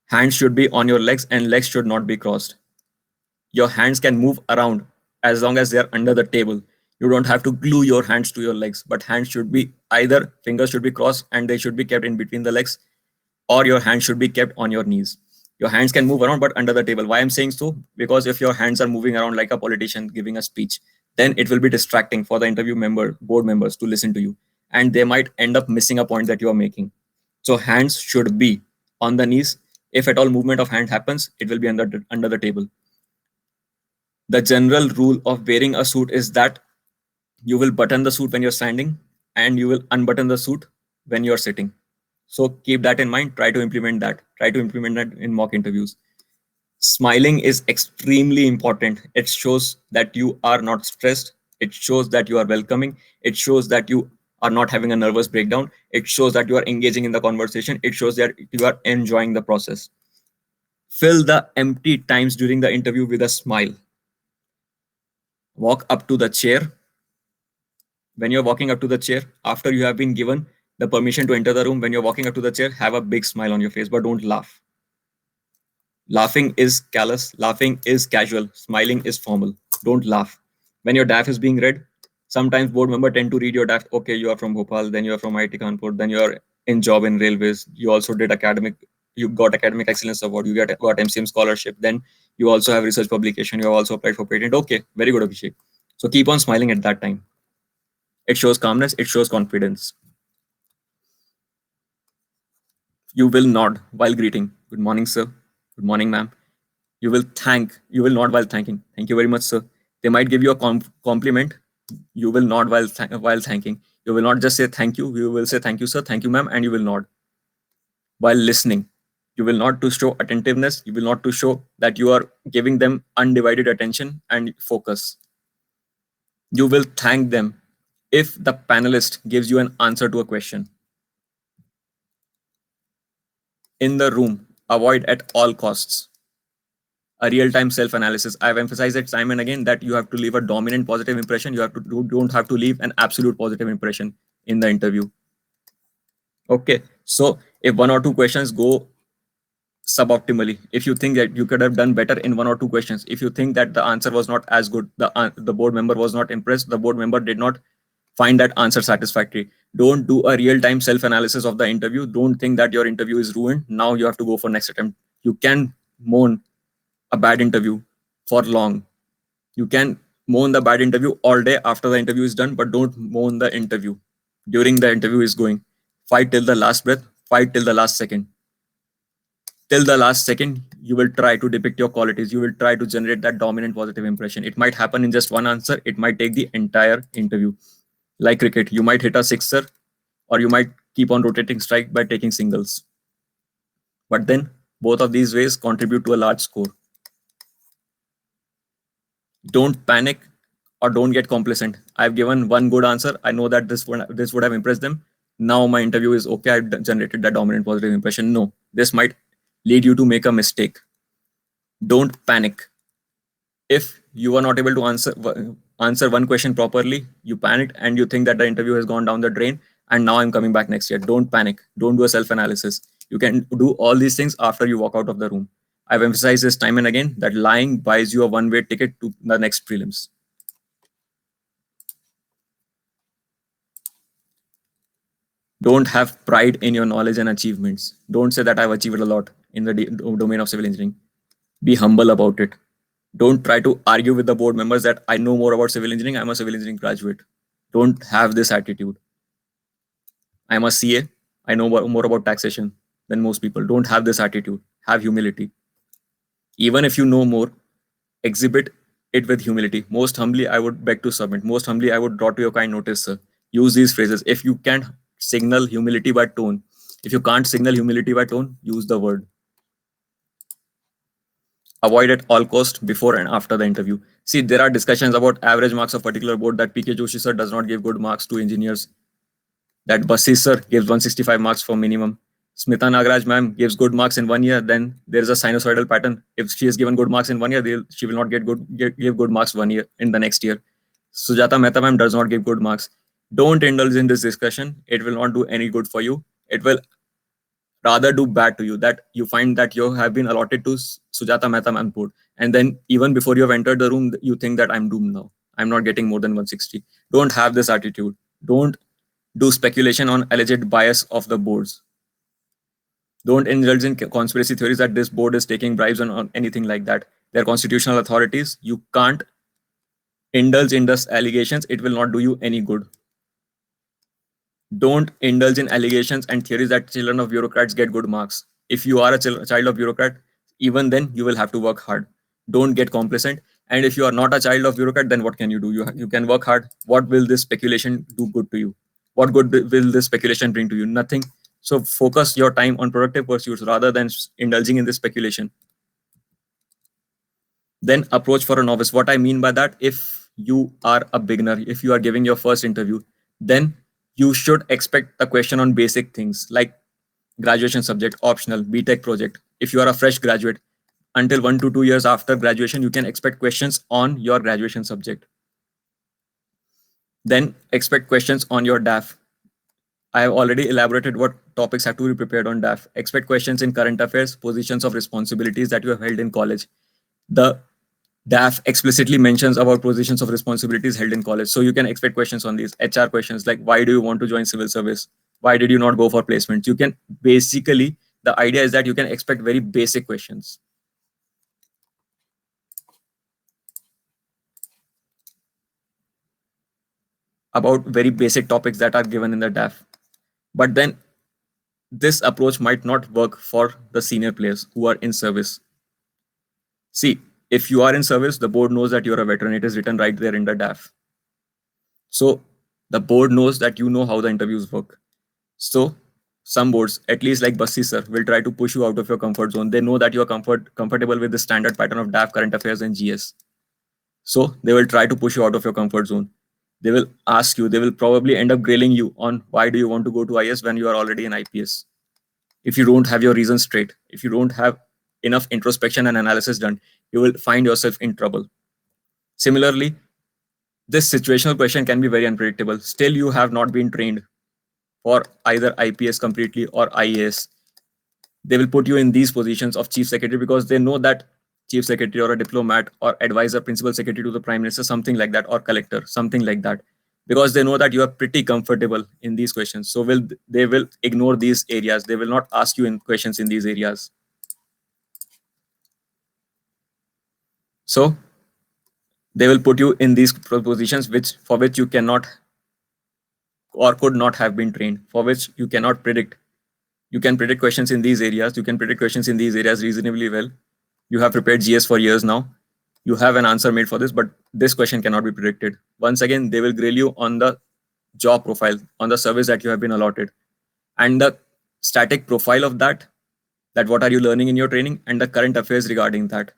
Hands should be on your legs and legs should not be crossed. Your hands can move around as long as they are under the table. You don't have to glue your hands to your legs, but hands should be either fingers should be crossed and they should be kept in between the legs. or your hands should be kept on your knees. Your hands can move around, but under the table. Why I'm saying so? Because if your hands are moving around like a politician giving a speech, then it will be distracting for the board members to listen to you, and they might end up missing a point that you are making. So hands should be on the knees. If at all movement of hand happens, it will be under the table. The general rule of wearing a suit is that you will button the suit when you're standing and you will unbutton the suit when you're sitting. So keep that in mind. Try to implement that. Try to implement that in mock interviews. Smiling is extremely important. It shows that you are not stressed. It shows that you are welcoming. It shows that you are not having a nervous breakdown. It shows that you are engaging in the conversation. It shows that you are enjoying the process. Fill the empty times during the interview with a smile. Walk up to the chair. When you're walking up to the chair, after you have been given the permission to enter the room, when you're walking up to the chair, have a big smile on your face, but don't laugh. Laughing is callous, laughing is casual, smiling is formal. Don't laugh. When your DAF is being read, sometimes board members tend to read your DAF. Okay, you are from Bhopal, then you are from IIT Kanpur, then you are in job in railways. You also did you got academic excellence award, you got MCM scholarship, then you also have research publication, you have also applied for patent. Okay, very good, Abhishek. So keep on smiling at that time. It shows calmness, it shows confidence. You will nod while greeting. Good morning, sir. Good morning, ma'am. You will nod while thanking. Thank you very much, sir. They might give you a compliment. You will nod while thanking. You will not just say thank you. You will say thank you, sir. Thank you, ma'am. And you will nod. While listening, you will not to show attentiveness. You will not to show that you are giving them undivided attention and focus. You will thank them if the panelist gives you an answer to a question. In the room, avoid at all costs a real-time self-analysis. I've emphasized it time and again that you have to leave a dominant positive impression. You don't have to leave an absolute positive impression in the interview. Okay, so if one or two questions go suboptimally, if you think that you could have done better in one or two questions, if you think that the answer was not as good, the board member was not impressed, the board member did not find that answer satisfactory, don't do a real-time self-analysis of the interview. Don't think that your interview is ruined. Now you have to go for next attempt. You can moan a bad interview for long. You can moan the bad interview all day after the interview is done, but don't moan the interview during the interview is going. Fight till the last breath, fight till the last second. Till the last second, you will try to depict your qualities. You will try to generate that dominant positive impression. It might happen in just one answer. It might take the entire interview. Like cricket, you might hit a sixer or you might keep on rotating strike by taking singles. But then both of these ways contribute to a large score. Don't panic or don't get complacent. I've given one good answer. I know that this would have impressed them. Now my interview is okay. I've generated that dominant positive impression. No, this might lead you to make a mistake. Don't panic. If you are not able to answer one question properly, you panic and you think that the interview has gone down the drain and now I'm coming back next year. Don't panic. Don't do a self-analysis. You can do all these things after you walk out of the room. I've emphasized this time and again that lying buys you a one-way ticket to the next prelims. Don't have pride in your knowledge and achievements. Don't say that I've achieved a lot in the domain of civil engineering. Be humble about it. Don't try to argue with the board members that I know more about civil engineering. I'm a civil engineering graduate. Don't have this attitude. I'm a CA. I know more about taxation than most people. Don't have this attitude. Have humility. Even if you know more, exhibit it with humility. Most humbly, I would beg to submit. Most humbly, I would draw to your kind notice, sir. Use these phrases. If you can signal humility by tone, if you can't signal humility by tone, use the word. Avoid at all cost before and after the interview. See, there are discussions about average marks of particular board that PK Joshi sir does not give good marks to engineers. That Bassi sir gives 165 marks for minimum. Smita Nagaraj ma'am gives good marks in 1 year, then there is a sinusoidal pattern. If she has given good marks in 1 year, she will not give good marks 1 year in the next year. Sujata Mehta ma'am does not give good marks. Don't indulge in this discussion. It will not do any good for you. It will rather do bad to you, that you find that you have been allotted to Sujata Mehta ma'am board. And then even before you have entered the room, you think that I'm doomed now. I'm not getting more than 160. Don't have this attitude. Don't do speculation on alleged bias of the boards. Don't indulge in conspiracy theories that this board is taking bribes or anything like that. They're constitutional authorities. You can't indulge in those allegations. It will not do you any good. Don't indulge in allegations and theories that children of bureaucrats get good marks. If you are a child of bureaucrat, even then you will have to work hard. Don't get complacent. And if you are not a child of bureaucrat, then what can you do? You can work hard. What will this speculation do good to you? What good will this speculation bring to you? Nothing. So focus your time on productive pursuits rather than indulging in this speculation. Then approach for a novice. What I mean by that, if you are a beginner, if you are giving your first interview, then you should expect a question on basic things like graduation subject, optional, BTech project. If you are a fresh graduate, until 1 to 2 years after graduation, you can expect questions on your graduation subject. Then expect questions on your DAF. I have already elaborated what topics have to be prepared on DAF. Expect questions in current affairs, positions of responsibilities that you have held in college. The DAF explicitly mentions about positions of responsibilities held in college. So you can expect questions on these HR questions like, why do you want to join civil service? Why did you not go for placements? You can basically, the idea is that you can expect very basic questions. About very basic topics that are given in the DAF. But then this approach might not work for the senior players who are in service. See, if you are in service, the board knows that you're a veteran. It is written right there in the DAF. So the board knows that you know how the interviews work. So some boards, at least like Bassi sir, will try to push you out of your comfort zone. They know that you're comfortable with the standard pattern of DAF, current affairs, and GS. So they will try to push you out of your comfort zone. They will ask you, they will probably end up grilling you on why do you want to go to IS when you are already in IPS. If you don't have your reasons straight, if you don't have enough introspection and analysis done, you will find yourself in trouble. Similarly, this situational question can be very unpredictable. Still, you have not been trained for either IPS completely or IAS. They will put you in these positions of chief secretary because they know that chief secretary or a diplomat or advisor, principal secretary to the prime minister, something like that, or collector, something like that, because they know that you are pretty comfortable in these questions. So they will ignore these areas. They will not ask you in questions in these areas. So they will put you in these positions for which you cannot or could not have been trained, for which you cannot predict. You can predict questions in these areas. You can predict questions in these areas reasonably well. You have prepared GS for years now. You have an answer made for this, but this question cannot be predicted. Once again, they will grill you on the job profile, on the service that you have been allotted, and the static profile of that what are you learning in your training, and the current affairs regarding that,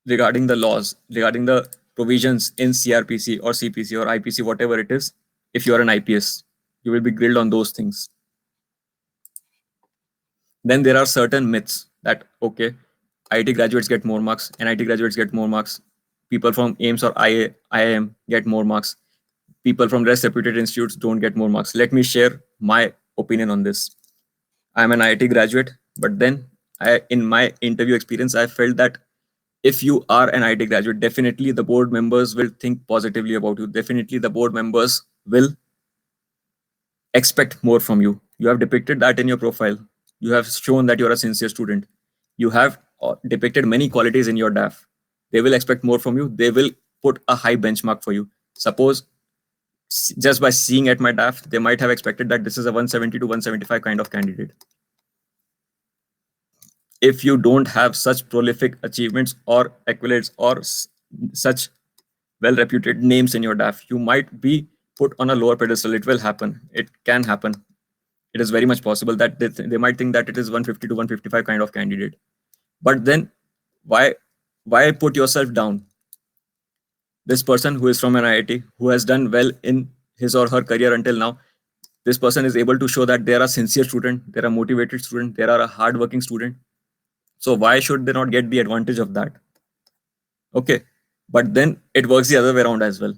regarding the laws, regarding the provisions in CRPC or CPC or IPC, whatever it is. If you are an IPS, you will be grilled on those things. Then there are certain myths that, okay, IIT graduates get more marks, NIT graduates get more marks, people from AIMS or IIM get more marks, people from less reputed institutes don't get more marks. Let me share my opinion on this. I'm an IIT graduate, but then in my interview experience, I felt that if you are an IIT graduate, definitely the board members will think positively about you. Definitely the board members will expect more from you. You have depicted that in your profile. You have shown that you're a sincere student. You have depicted many qualities in your DAF. They will expect more from you. They will put a high benchmark for you. Suppose just by seeing at my DAF, they might have expected that this is a 170 to 175 kind of candidate. If you don't have such prolific achievements or accolades or such well-reputed names in your DAF, you might be put on a lower pedestal. It will happen. It can happen. It is very much possible that they might think that it is 150 to 155 kind of candidate. But then why put yourself down? This person who is from an IIT, who has done well in his or her career until now, this person is able to show that they are a sincere student, they are a motivated student, they are a hardworking student. So why should they not get the advantage of that? Okay, but then it works the other way around as well.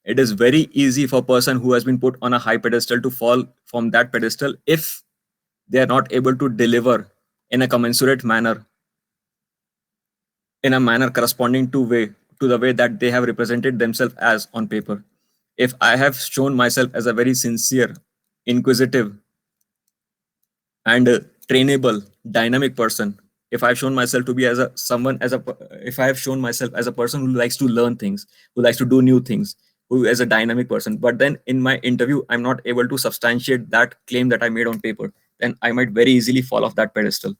It is very easy for a person who has been put on a high pedestal to fall from that pedestal if they are not able to deliver in a commensurate manner, in a manner corresponding to the way that they have represented themselves as on paper. If I have shown myself as a very sincere, inquisitive, and trainable, dynamic person, if I've shown myself to be as a someone as a if I have shown myself as a person who likes to learn things, who likes to do new things, who is a dynamic person, but then in my interview I'm not able to substantiate that claim that I made on paper, then I might very easily fall off that pedestal.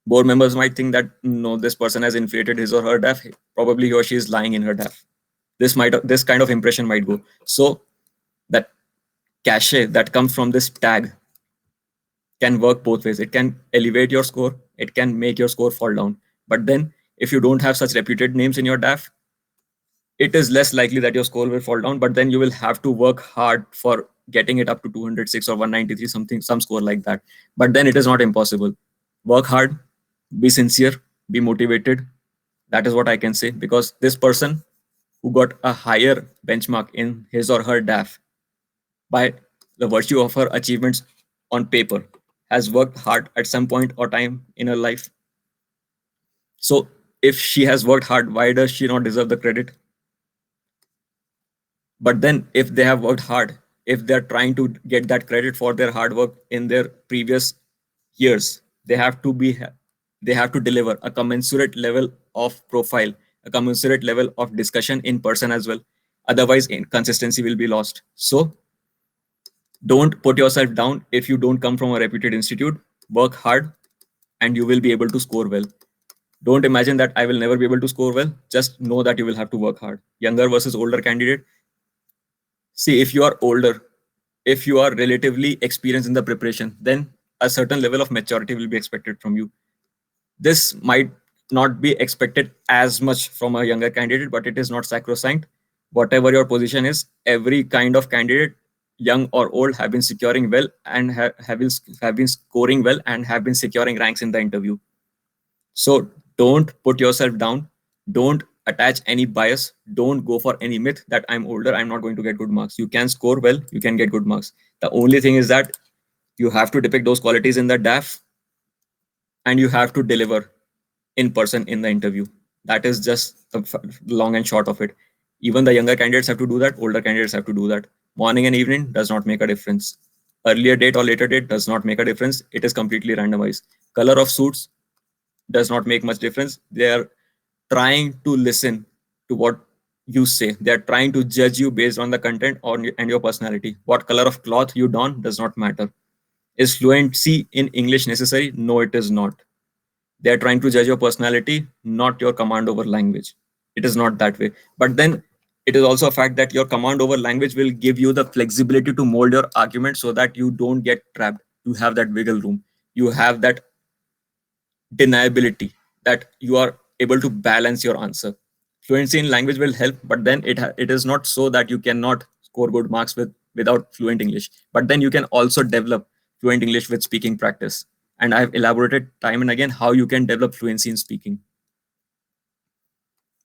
Board members might think that no, this person has inflated his or her DAF. Probably he or she is lying in her DAF. This kind of impression might go. So that cachet that comes from this tag can work both ways. It can elevate your score. It can make your score fall down. But then if you don't have such reputed names in your DAF, it is less likely that your score will fall down, but then you will have to work hard for getting it up to 206 or 193, something, some score like that. But then it is not impossible. Work hard, be sincere, be motivated. That is what I can say, because this person who got a higher benchmark in his or her DAF by the virtue of her achievements on paper has worked hard at some point or time in her life. So if she has worked hard, why does she not deserve the credit? But then if they have worked hard, if they're trying to get that credit for their hard work in their previous years, they have to deliver a commensurate level of profile, a commensurate level of discussion in person as well. Otherwise, consistency will be lost. So don't put yourself down if you don't come from a reputed institute. Work hard and you will be able to score well. Don't imagine that I will never be able to score well. Just know that you will have to work hard. Younger versus older candidate. See, if you are older, if you are relatively experienced in the preparation, then a certain level of maturity will be expected from you. This might not be expected as much from a younger candidate, but it is not sacrosanct. Whatever your position is, every kind of candidate, young or old, have been securing well and have been scoring well and have been securing ranks in the interview. So don't put yourself down. Don't attach any bias. Don't go for any myth that I'm older, I'm not going to get good marks. You can score well, you can get good marks. The only thing is that you have to depict those qualities in the DAF and you have to deliver in person in the interview. That is just the long and short of it. Even the younger candidates have to do that, older candidates have to do that. Morning and evening does not make a difference. Earlier date or later date does not make a difference. It is completely randomized. Color of suits does not make much difference. They are trying to listen to what you say. They are trying to judge you based on the content and your personality. What color of cloth you don does not matter. Is fluency in English necessary? No, it is not. They are trying to judge your personality, not your command over language. It is not that way. But then it is also a fact that your command over language will give you the flexibility to mold your argument so that you don't get trapped. You have that wiggle room. You have that deniability, that you are able to balance your answer. Fluency in language will help, but then it is not so that you cannot score good marks without fluent English. But then you can also develop fluent English with speaking practice. And I've elaborated time and again how you can develop fluency in speaking.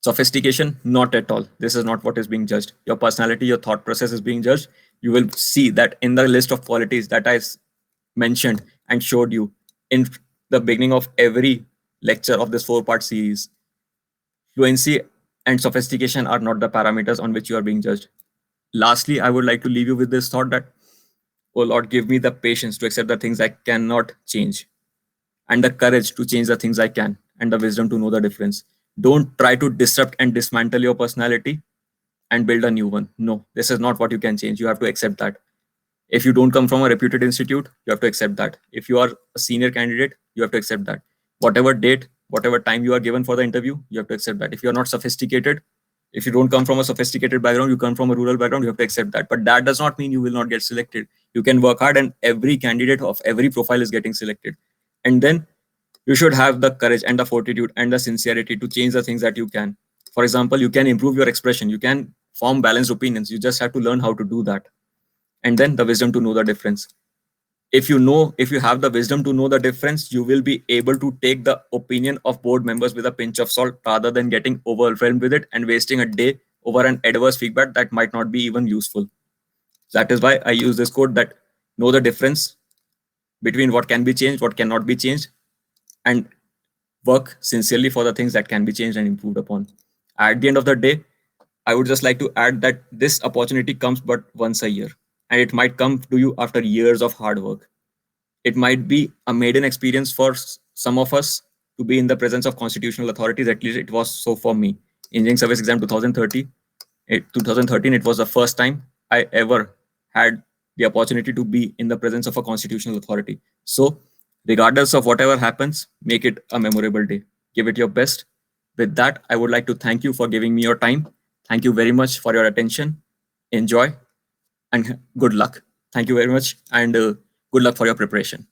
Sophistication, not at all. This is not what is being judged. Your personality, your thought process is being judged. You will see that in the list of qualities that I mentioned and showed you in the beginning of every lecture of this 4-part series. Fluency and sophistication are not the parameters on which you are being judged. Lastly, I would like to leave you with this thought that, oh Lord, give me the patience to accept the things I cannot change, and the courage to change the things I can, and the wisdom to know the difference. Don't try to disrupt and dismantle your personality and build a new one. No, this is not what you can change. You have to accept that. If you don't come from a reputed institute, you have to accept that. If you are a senior candidate, you have to accept that. Whatever date, whatever time you are given for the interview, you have to accept that. If you are not sophisticated, if you don't come from a sophisticated background, you come from a rural background, you have to accept that. But that does not mean you will not get selected. You can work hard and every candidate of every profile is getting selected. And then you should have the courage and the fortitude and the sincerity to change the things that you can. For example, you can improve your expression. You can form balanced opinions. You just have to learn how to do that. And then the wisdom to know the difference. If you have the wisdom to know the difference, you will be able to take the opinion of board members with a pinch of salt rather than getting overwhelmed with it and wasting a day over an adverse feedback that might not be even useful. That is why I use this quote, that know the difference between what can be changed, what cannot be changed, and work sincerely for the things that can be changed and improved upon. At the end of the day, I would just like to add that this opportunity comes but once a year, and it might come to you after years of hard work. It might be a maiden experience for some of us to be in the presence of constitutional authorities. At least it was so for me. Engineering Service Exam 2013, it was the first time I ever had the opportunity to be in the presence of a constitutional authority. So, regardless of whatever happens, make it a memorable day. Give it your best. With that, I would like to thank you for giving me your time. Thank you very much for your attention. Enjoy and good luck. Thank you very much, and good luck for your preparation.